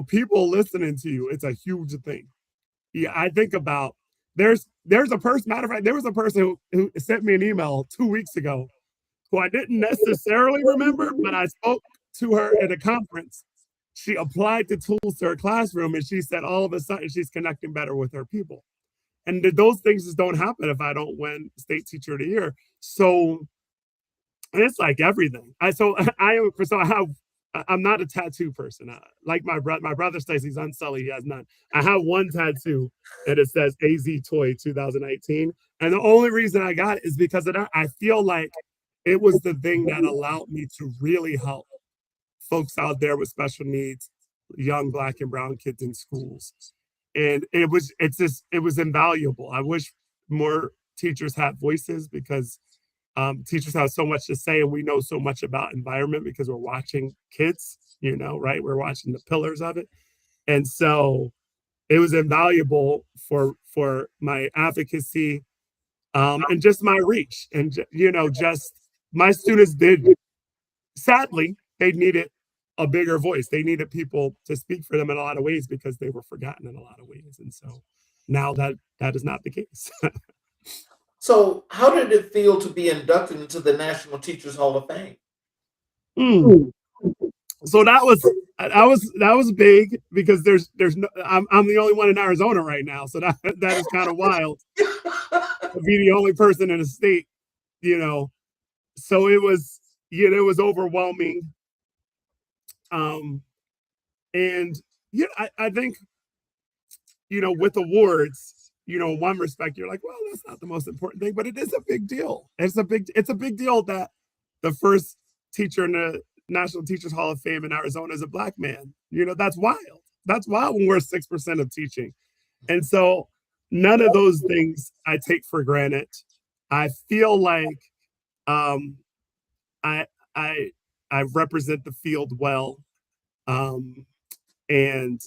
C: people listening to you, it's a huge thing. Yeah, I think about, there's a person, matter of fact, there was a person who sent me an email 2 weeks ago who I didn't necessarily remember, but I spoke to her at a conference. She applied the tools to her classroom, and she said all of a sudden she's connecting better with her people. And those things just don't happen if I don't win State Teacher of the Year. So it's like everything. I'm not a tattoo person. Like my brother says, he's unsullied. He has none. I have one tattoo, and it says AZ Toy 2018. And the only reason I got it is because of that. I feel like it was the thing that allowed me to really help folks out there with special needs, young Black and brown kids in schools. And it was invaluable. I wish more teachers had voices, because teachers have so much to say, and we know so much about environment because we're watching kids, right? We're watching the pillars of it. And so it was invaluable for my advocacy, and just my reach. And, just my students sadly, they needed a bigger voice. They needed people to speak for them in a lot of ways, because they were forgotten in a lot of ways. And so now that is not the case.
B: So how did it feel to be inducted into the National Teachers Hall of Fame?
C: So that was big, because there's no, I'm the only one in Arizona right now, so that is kind of wild to be the only person in the state, So it was overwhelming, and I think with awards, in one respect, you're like, well, that's not the most important thing, but it is a big deal. It's a big deal that the first teacher in the National Teachers Hall of Fame in Arizona is a Black man. That's wild. That's wild when we're 6% of teaching. And so none of those things I take for granted. I feel like I I I I represent the field well. Um, and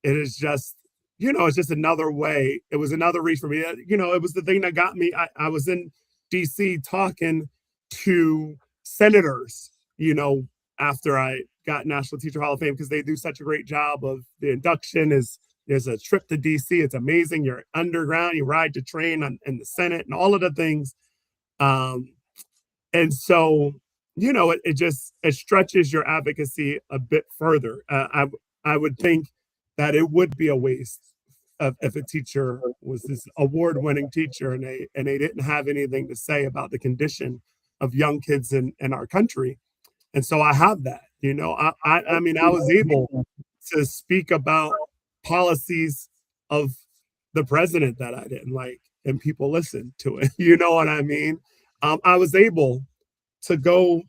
C: it is just, it's just another way. It was another reach for me. It was the thing that got me. I was in DC talking to senators, after I got National Teacher Hall of Fame, because they do such a great job of the induction. There's a trip to DC. It's amazing. You're underground, you ride the train in the Senate and all of the things. And so, it stretches your advocacy a bit further. I would think that it would be a waste if a teacher was this award-winning teacher and they didn't have anything to say about the condition of young kids in our country. And so I have that. I mean, I was able to speak about policies of the president that I didn't like, and people listened to it. You know what I mean? I was able to go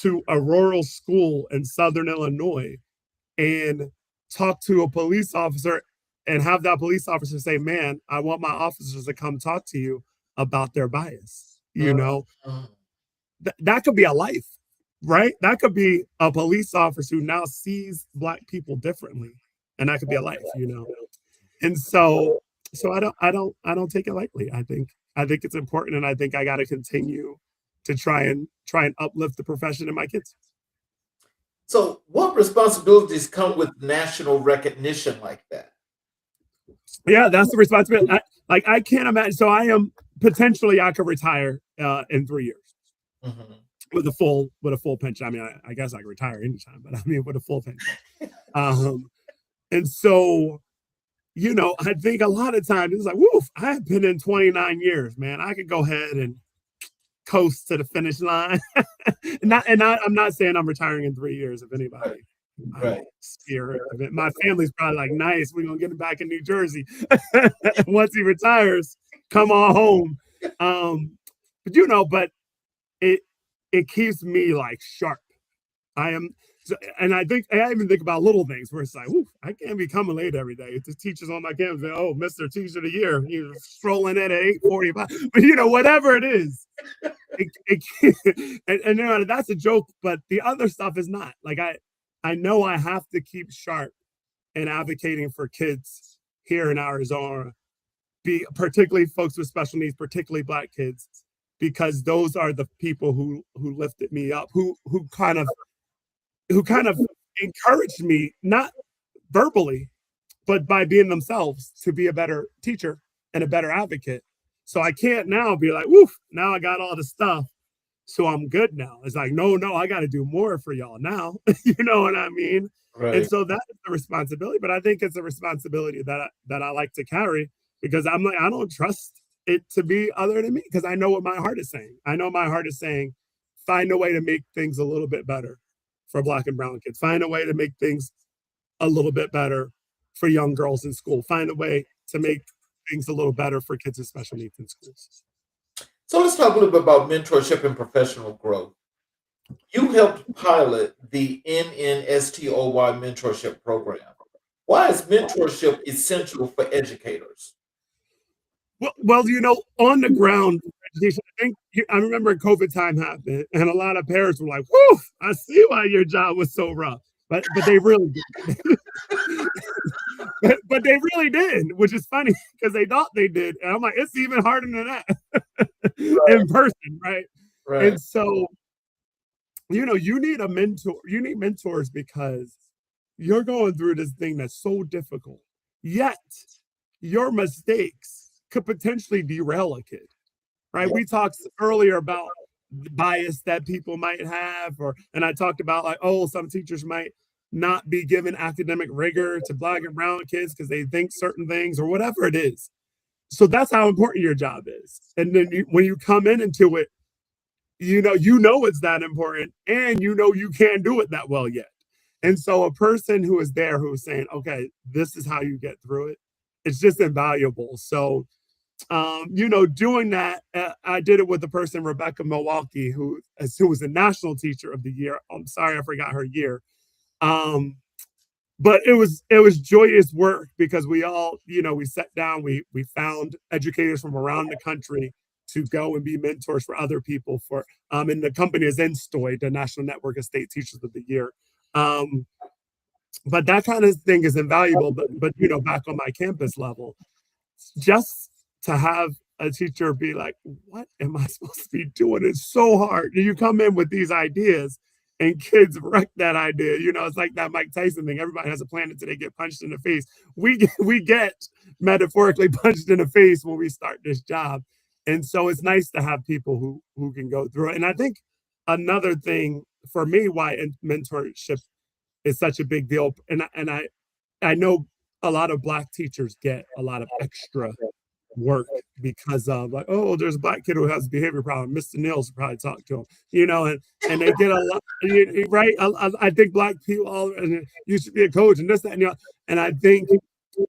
C: to a rural school in Southern Illinois and talk to a police officer and have that police officer say, man, I want my officers to come talk to you about their bias. That could be a life, right? That could be a police officer who now sees Black people differently. And that could be a life, And so I don't take it lightly. I think it's important, and I think I got to continue to try and uplift the profession and my kids.
B: So what responsibilities come with national recognition like that?
C: Yeah, that's the responsibility. I can't imagine. So I could retire in 3 years with a full pension. I mean, I guess I could retire anytime, but I mean, with a full pension. And so, I think a lot of times it's like, woof, I have been in 29 years, man. I could go ahead and coast to the finish line. I'm not saying I'm retiring in 3 years, if anybody.
B: Right.
C: My family's probably like, nice, we're gonna get him back in New Jersey. Once he retires, come on home. But it keeps me like sharp. And I even think about little things where it's like, I can't be coming late every day. If the teacher's on my campus, oh, Mr. Teacher of the Year, you're strolling in at 8:45. But whatever it is, and that's a joke. But the other stuff is not. Like I know I have to keep sharp and advocating for kids here in Arizona, particularly folks with special needs, particularly Black kids, because those are the people who lifted me up, who kind of encouraged me, not verbally, but by being themselves, to be a better teacher and a better advocate. So I can't now be like, now I got all the stuff, so I'm good now. It's like, no, I got to do more for y'all now. You know what I mean? Right. And so that is the responsibility, but I think it's a responsibility that I like to carry, because I'm like, I don't trust it to be other than me, because I know what my heart is saying. I know my heart is saying, find a way to make things a little bit better for Black and brown kids. Find a way to make things a little bit better for young girls in school. Find a way to make things a little better for kids with special needs in schools.
B: So let's talk a little bit about mentorship and professional growth. You helped pilot the NNSTOY mentorship program. Why is mentorship essential for educators?
C: Well, on the ground, I remember COVID time happened, and a lot of parents were like, "Whew, I see why your job was so rough," but they really did. but they really did, which is funny because they thought they did, and I'm like, it's even harder than that in person, right? And so, you need a mentor. You need mentors because you're going through this thing that's so difficult. Yet, your mistakes could potentially derail a kid, right? We talked earlier about the bias that people might have, and I talked about like, some teachers might not be given academic rigor to Black and brown kids because they think certain things or whatever it is. So that's how important your job is. And then when you come into it, you know it's that important, and you can't do it that well yet. And so a person who is there, who is saying, okay, this is how you get through it, it's just invaluable. So doing that, I did it with the person, Rebecca Milwaukee, who was the National Teacher of the Year. I'm sorry, I forgot her year. But it was joyous work, because we all, we sat down, we found educators from around the country to go and be mentors for other people for and the company is NSTOY, the National Network of State Teachers of the Year. But that kind of thing is invaluable. But you know, back on my campus level, just to have a teacher be like, what am I supposed to be doing? It's so hard. You come in with these ideas and kids wreck that idea. You know, it's like that Mike Tyson thing. Everybody has a plan until they get punched in the face. We get metaphorically punched in the face when we start this job. And so it's nice to have people who can go through it. And I think another thing for me, why mentorship is such a big deal. And I know a lot of Black teachers get a lot of extra work because of like, oh, there's a Black kid who has a behavior problem. Mr. Neal should probably talk to him, you know, and they get a lot, right? I think Black people, all and you should be a coach and this, that, and you know, and I think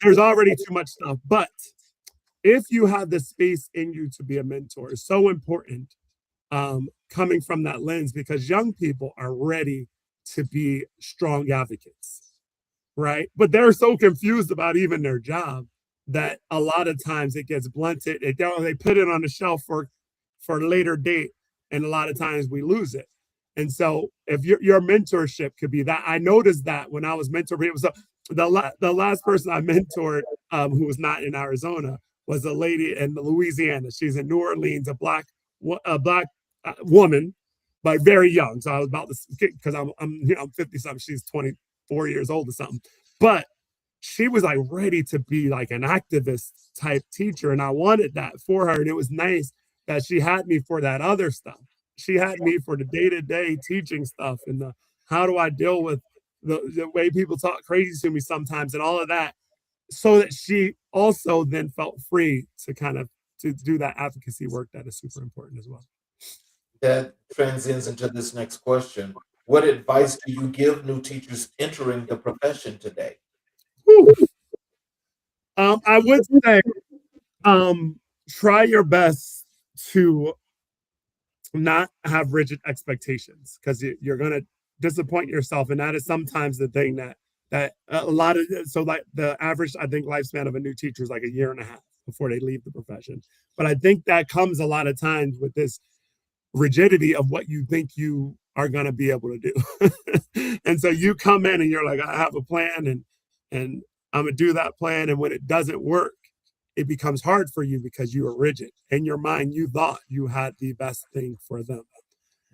C: there's already too much stuff. But if you have the space in you to be a mentor, it's so important coming from that lens because young people are ready to be strong advocates, right? But they're so confused about even their job that a lot of times it gets blunted. They put it on the shelf for a later date, and a lot of times we lose it. And so, if your mentorship could be that, I noticed that when I was mentoring, it was the last person I mentored who was not in Arizona was a lady in Louisiana. She's in New Orleans, a black woman, but very young. So I was about to, because I'm 50 something. She's 24 years old or something. But she was like ready to be like an activist type teacher. And I wanted that for her. And it was nice that she had me for that other stuff. She had me for the day-to-day teaching stuff and the how do I deal with the way people talk crazy to me sometimes and all of that. So that she also then felt free to kind of to do that advocacy work that is super important as well.
B: That transcends into this next question. What advice do you give new teachers entering the profession today?
C: I would say try your best to not have rigid expectations because you're going to disappoint yourself. And that is sometimes the thing that a lot of, so like the average, I think, lifespan of a new teacher is like a year and a half before they leave the profession. But I think that comes a lot of times with this rigidity of what you think you are going to be able to do. And so you come in and you're like, I have a plan and I'm going to do that plan. And when it doesn't work, it becomes hard for you because you are rigid. In your mind, you thought you had the best thing for them.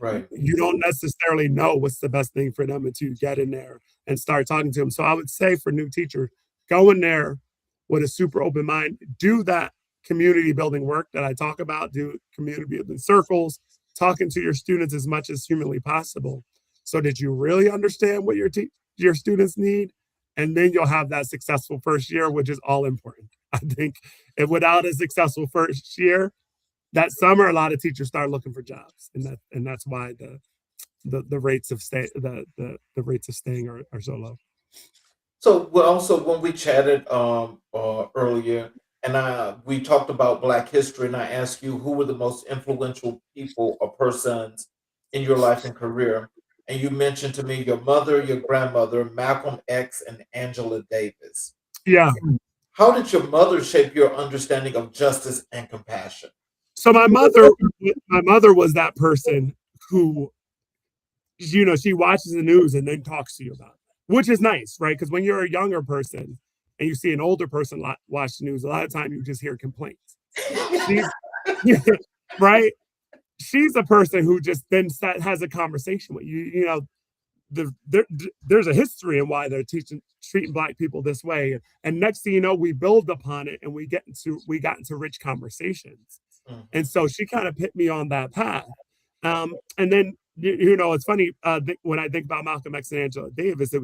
B: Right.
C: You don't necessarily know what's the best thing for them until you get in there and start talking to them. So I would say for new teachers, go in there with a super open mind, do that community building work that I talk about, do community building circles, talking to your students as much as humanly possible so that you really understand what your students need. And then you'll have that successful first year, which is all important. I think if without a successful first year, that summer, a lot of teachers start looking for jobs. And that's why the rates of the rates of staying are so low.
B: So also when we chatted earlier, and we talked about Black history, and I asked you who were the most influential people or persons in your life and career, and you mentioned to me your mother, your grandmother, Malcolm X, and Angela Davis.
C: Yeah.
B: How did your mother shape your understanding of justice and compassion?
C: So my mother was that person who, you know, she watches the news and then talks to you about it, which is nice, right? Because when you're a younger person and you see an older person watch the news, a lot of time you just hear complaints. Right? She's a person who just then has a conversation with you. You know, there's a history in why they're treating Black people this way, and next thing you know, we build upon it and we got into rich conversations. And so she kind of put me on that path. And then you know, it's funny when I think about Malcolm X and Angela Davis, it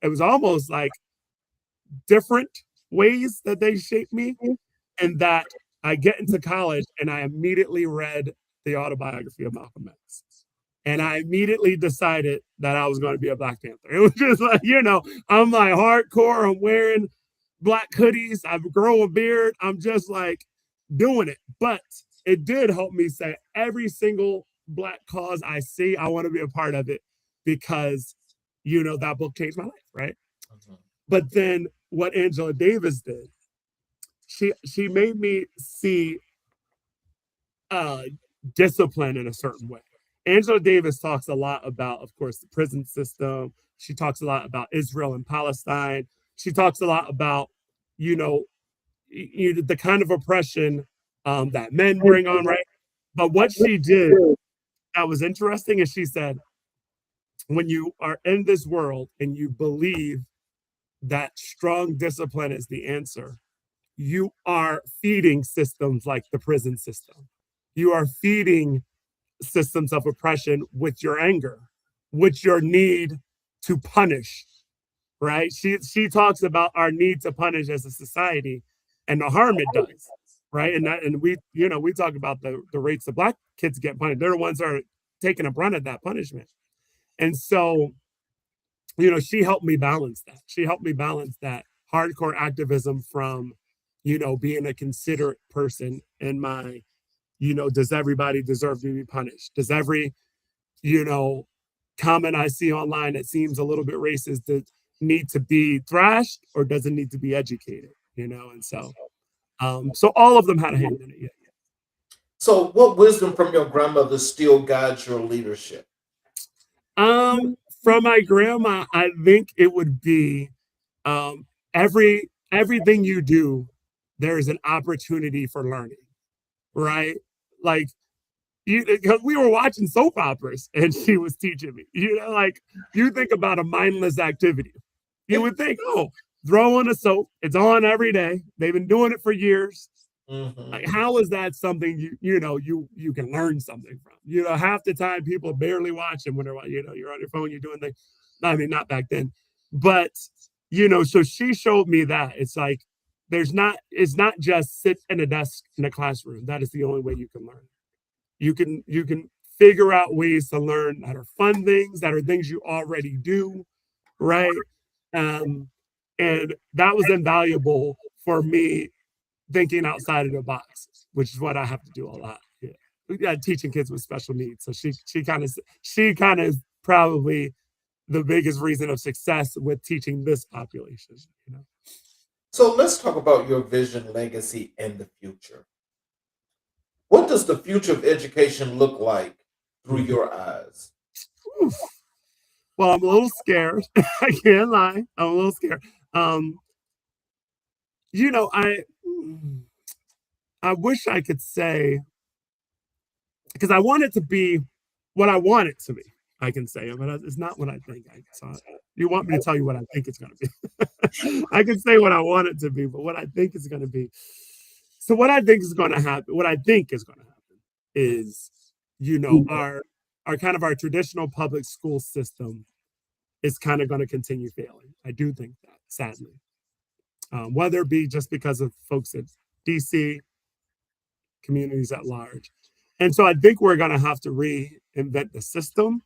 C: was almost like different ways that they shaped me, and that I get into college and I immediately read the autobiography of Malcolm X. And I immediately decided that I was going to be a Black Panther. It was just like, you know, I'm like hardcore. I'm wearing Black hoodies. I've grown a beard. I'm just like doing it. But it did help me say every single Black cause I see, I want to be a part of it because, you know, that book changed my life, right? But then what Angela Davis did, she made me see uh, discipline in a certain way. Angela Davis talks a lot about, of course, the prison system. She talks a lot about Israel and Palestine. She talks a lot about, you know, the kind of oppression that men bring on, right? But what she did that was interesting is she said, when you are in this world and you believe that strong discipline is the answer, you are feeding systems like the prison system. You are feeding systems of oppression with your anger, with your need to punish, right? She talks about our need to punish as a society and the harm it does, right? And we, you know, we talk about the rates that Black kids get punished. They're the ones that are taking a brunt of that punishment. And so, you know, she helped me balance that. She helped me balance that hardcore activism from, you know, being a considerate person in my, you know, does everybody deserve to be punished? Does every, you know, comment I see online that seems a little bit racist need to be thrashed, or does it need to be educated? You know, and so so all of them had a hand in it. Yeah.
B: So, what wisdom from your grandmother still guides your leadership?
C: From my grandma, I think it would be everything you do, there's an opportunity for learning, right? Like because we were watching soap operas and she was teaching me. You know, like you think about a mindless activity. You would think, oh, throw on a soap. It's on every day. They've been doing it for years.
B: Mm-hmm.
C: Like, how is that something you can learn something from? You know, half the time people are barely watching when they're, you know, you're on your phone, you're doing things. I mean, not back then, but you know, so she showed me that it's like it's not just sit in a desk in a classroom. That is the only way you can learn. You can figure out ways to learn that are fun things, that are things you already do, right? Um, and that was invaluable for me thinking outside of the box, which is what I have to do a lot. Yeah, teaching kids with special needs. So she kind of probably the biggest reason of success with teaching this population. You know.
B: So let's talk about your vision, legacy, and the future. What does the future of education look like through your eyes?
C: Oof. Well, I'm a little scared. I can't lie. I'm a little scared. You know, I wish I could say because I want it to be what I want it to be. I can say it, but it's not what I think. You want me to tell you what I think it's going to be? I can say what I want it to be, but what I think it's going to be. So what I think is going to happen, what I think is going to happen, is, you know, our kind of our traditional public school system is kind of going to continue failing. I do think that, sadly, whether it be just because of folks at DC, communities at large. And so I think we're going to have to reinvent the system.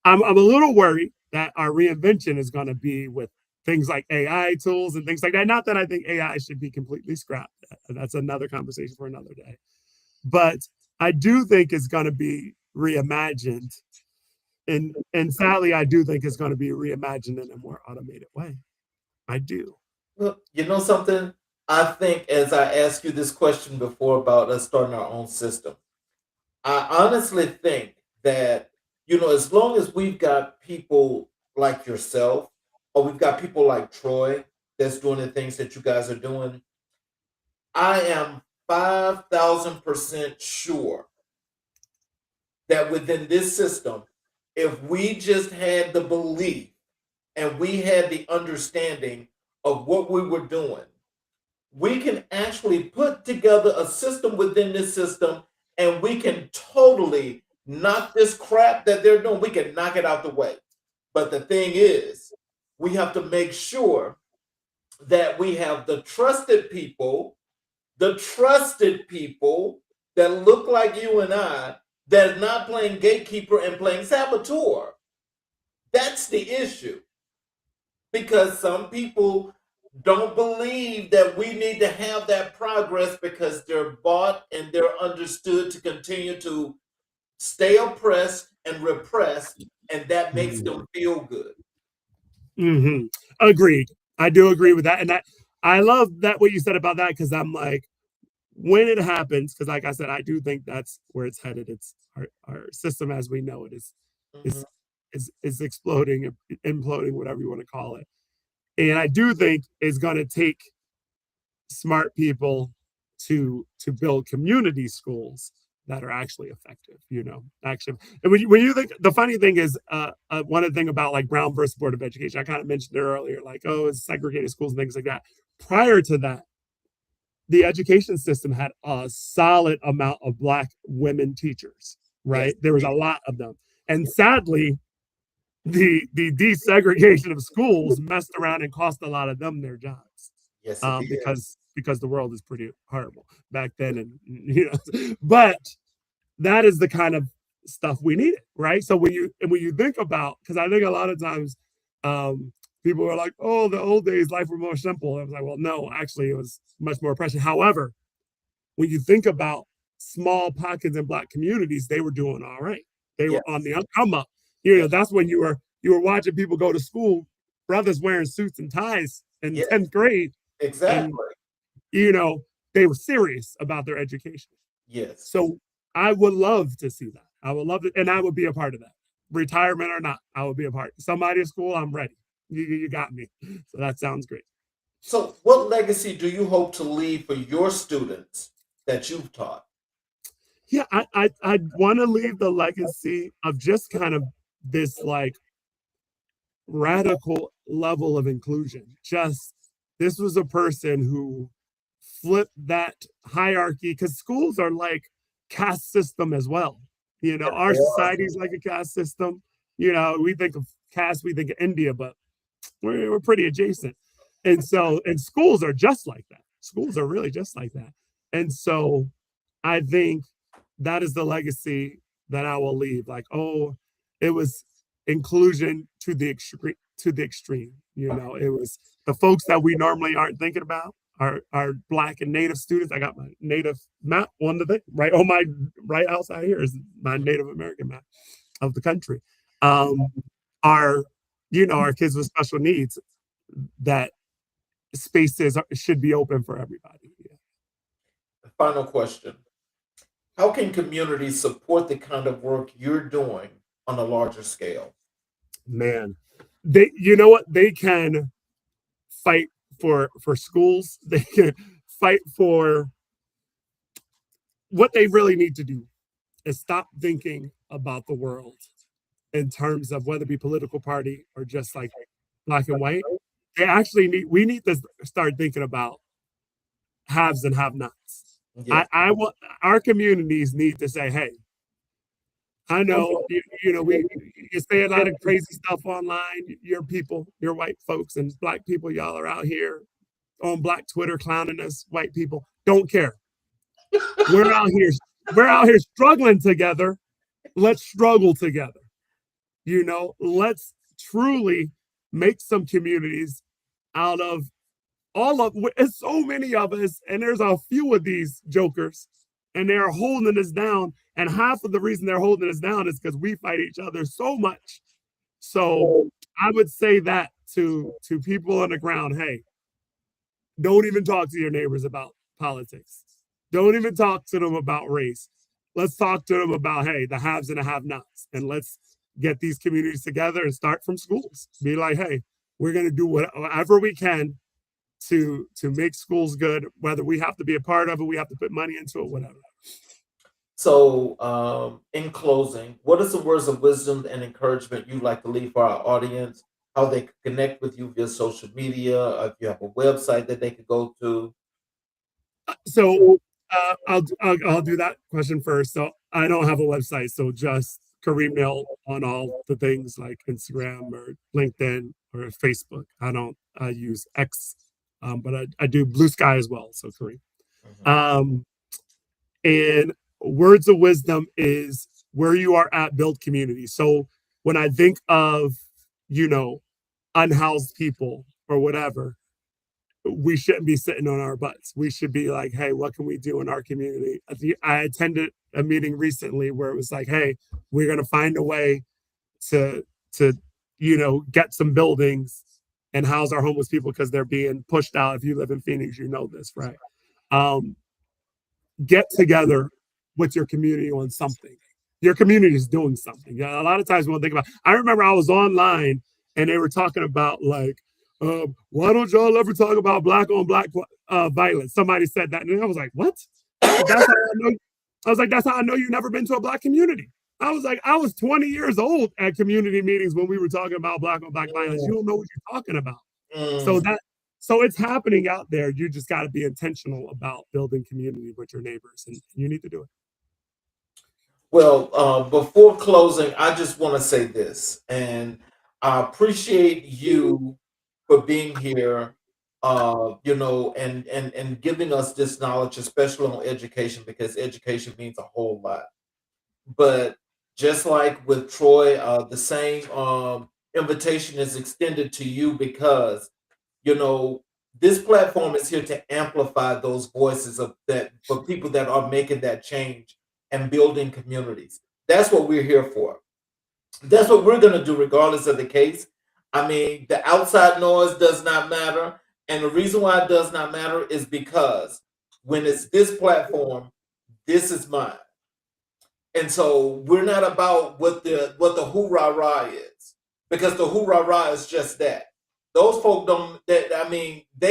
C: I'm a little worried that our reinvention is going to be with things like AI tools and things like that. Not that I think AI should be completely scrapped. That's another conversation for another day. But I do think it's going to be reimagined. And sadly, I do think it's going to be reimagined in a more automated way. I do.
B: Well, you know something? I think as I asked you this question before about us starting our own system, I honestly think that, you know, as long as we've got people like yourself, or we've got people like Troy that's doing the things that you guys are doing, I am 5,000% sure that within this system, if we just had the belief and we had the understanding of what we were doing, we can actually put together a system within this system and we can totally knock this crap that they're doing, we can knock it out the way. But the thing is, we have to make sure that we have the trusted people that look like you and I, that's not playing gatekeeper and playing saboteur. That's the issue. Because some people don't believe that we need to have that progress because they're bought and they're understood to continue to stay oppressed and repressed, and that makes them feel good.
C: Mm-hmm. Agreed. I do agree with that. And I love that what you said about that because I'm like, when it happens, because like I said, I do think that's where it's headed. It's our system as we know it
B: Mhm.
C: is is exploding, imploding, whatever you want to call it. And I do think it's going to take smart people to build community schools that are actually effective, actually. And when you think, the funny thing is, one of the thing about like Brown versus Board of Education, I kind of mentioned it earlier, like, oh, it's segregated schools and things like that. Prior to that, the education system had a solid amount of Black women teachers,
B: Yes,
C: right? There was a lot of them. And sadly, the desegregation of schools messed around and cost a lot of them their jobs,
B: yes, it did.
C: because the world is pretty horrible back then, and but that is the kind of stuff we needed, right? So when you think about, because I think a lot of times, people are like, oh, the old days life were more simple. I was like, well, no, actually it was much more oppression. However, when you think about small pockets in Black communities, they were doing all right. They were on
B: Yes,
C: the come up.
B: yes,
C: That's when you were watching people go to school, brothers wearing suits and ties in
B: yes,
C: 10th grade, and
B: exactly.
C: you know they were serious about their education.
B: Yes.
C: So I would love to see that. I would love it, and I would be a part of that. Retirement or not, I would be a part. Somebody at school, I'm ready. You got me. So that sounds great.
B: So, what legacy do you hope to leave for your students that you've taught?
C: Yeah, I want to leave the legacy of just kind of this like radical level of inclusion. Just this was a person who flipped that hierarchy, because schools are like caste system as well.
B: Yes,
C: Our
B: they are.
C: society is like a caste system. We think of caste, we think of India, but we're pretty adjacent. And schools are just like that. Schools are really just like that. And so I think that is the legacy that I will leave. Like, oh, it was inclusion to the extreme. To the extreme, it was the folks that we normally aren't thinking about. Our Black and Native students. I got my Native map on the thing right on my right outside here is my Native American map of the country. Um, our our kids with special needs, that spaces should be open for everybody. Yeah.
B: Final question. How can communities support the kind of work you're doing on a larger scale?
C: Man, they what they can fight for schools. They can fight for what they really need to do is stop thinking about the world in terms of whether it be political party or just like Black and white. We need to start thinking about haves and have nots.
B: Yes.
C: I want our communities need to say, hey, I know we you say a lot of crazy stuff online. Your people, your white folks and Black people, y'all are out here on Black Twitter clowning us. White people don't care. We're out here. We're out here struggling together. Let's struggle together. Let's truly make some communities out of all of it's so many of us, and there's a few of these jokers, and they're holding us down. And half of the reason they're holding us down is because we fight each other so much. So I would say that to people on the ground, hey, don't even talk to your neighbors about politics. Don't even talk to them about race. Let's talk to them about, hey, the haves and the have nots. And let's get these communities together and start from schools. Be like, hey, we're going to do whatever we can to make schools good, whether we have to be a part of it, we have to put money into it, whatever.
B: So, in closing, what are some words of wisdom and encouragement you'd like to leave for our audience? How they can connect with you via social media? If you have a website that they could go to?
C: So I'll do that question first. So I don't have a website, so just Kareem Neal on all the things like Instagram or LinkedIn or Facebook. I use X, but I do Blue Sky as well. So Kareem.
B: Mhm.
C: Um, and words of wisdom is where you are at, build community. So when I think of, you know, unhoused people or whatever, we shouldn't be sitting on our butts. We should be like, hey, what can we do in our community? I attended a meeting recently where it was like, hey, we're going to find a way to to get some buildings and house our homeless people because they're being pushed out. If you live in Phoenix, you know this, right? Um, get together with your community on something. Your community is doing something. Yeah, a lot of times we'll think about. I remember I was online and they were talking about like, why don't y'all ever talk about black on black violence? Somebody said that, and I was like, what? I said, that's how I know. I was like, that's how I know you've never been to a black community. I was like, I was 20 years old at community meetings when we were talking about black on black violence. You don't know what you're talking about. So it's happening out there. You just got to be intentional about building community with your neighbors, and you need to do it.
B: Well, before closing, I just want to say this, and I appreciate you for being here, and giving us this knowledge, especially on education, because education means a whole lot. But just like with Troy, the same invitation is extended to you because this platform is here to amplify those voices of that for people that are making that change and building communities. That's what we're here for. That's what we're going to do, regardless of the case. I mean, the outside noise does not matter. And the reason why it does not matter is because when it's this platform, this is mine. And so we're not about what the hoorah rah is, because the hoorah rah is just that. Those folk they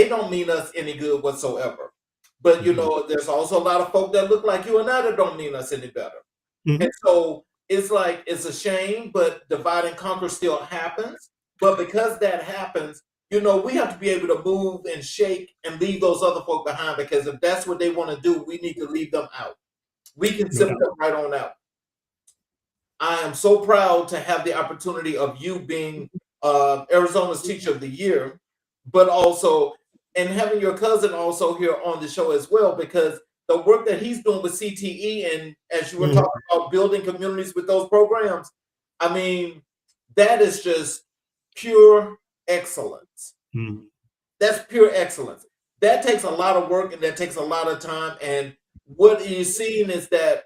B: don't mean us any good whatsoever. But there's also a lot of folk that look like you and I that don't mean us any better. And so it's like it's a shame, but divide and conquer still happens. But because that happens, we have to be able to move and shake and leave those other folk behind, because if that's what they want to do, we need to leave them out. We can zip them right on out. I am so proud to have the opportunity of you being Arizona's Teacher of the Year, but also, and having your cousin also here on the show as well, because the work that he's doing with CTE, and as you were talking about building communities with those programs, I mean, that is just pure excellence. That's pure excellence. That takes a lot of work and that takes a lot of time. And what you're seeing is that,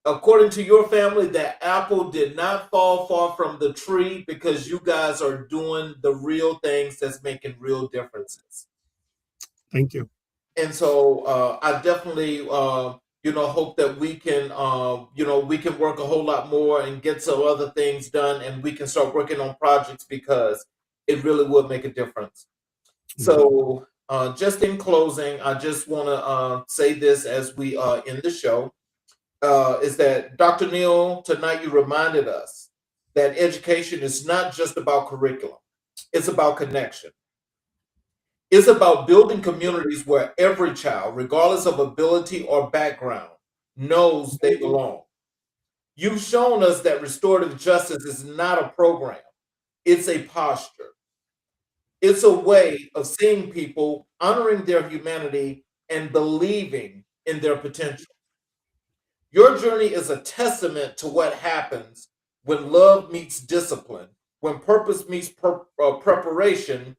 B: according to your family, that apple did not fall far from the tree, because you guys are doing the real things that's making real differences.
C: Thank you.
B: And so I definitely, hope that we can, we can work a whole lot more and get some other things done, and we can start working on projects, because it really would make a difference. So just in closing, I just want to say this as we end the show. Is that Dr. Neal, tonight you reminded us that education is not just about curriculum. It's about connection. It's about building communities where every child, regardless of ability or background, knows they belong. You've shown us that restorative justice is not a program. It's a posture. It's a way of seeing people, honoring their humanity, and believing in their potential. Your journey is a testament to what happens when love meets discipline, when purpose meets preparation,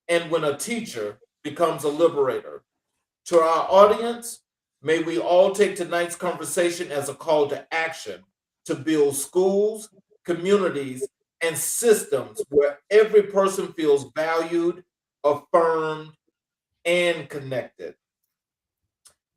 B: and when a teacher becomes a liberator. To our audience, may we all take tonight's conversation as a call to action to build schools, communities, and systems where every person feels valued, affirmed, and connected.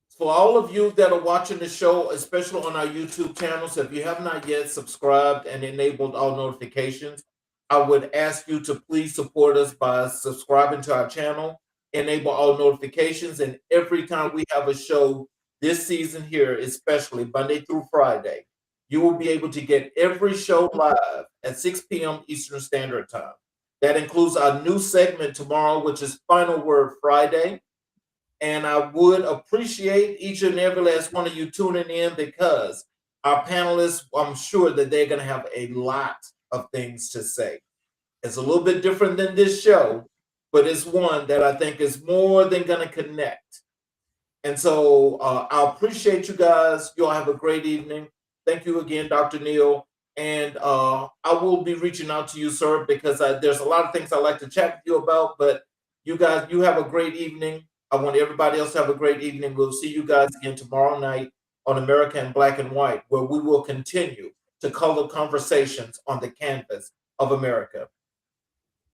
B: For all of you that are watching the show, especially on our YouTube channels, if you have not yet subscribed and enabled all notifications, I would ask you to please support us by subscribing to our channel, enable all notifications, and every time we have a show this season here, especially Monday through Friday, you will be able to get every show live at 6 p.m. Eastern Standard Time. That includes our new segment tomorrow, which is Final Word Friday. And I would appreciate each and every last one of you tuning in, because our panelists, I'm sure that they're going to have a lot of things to say. It's a little bit different than this show, but it's one that I think is more than going to connect. And so I appreciate you guys. You all have a great evening. Thank you again, Dr. Neal. And I will be reaching out to you, sir, because there's a lot of things I'd like to chat with you about. But you guys, you have a great evening. I want everybody else to have a great evening. We'll see you guys again tomorrow night on America in Black and White, where we will continue to color conversations on the canvas of America.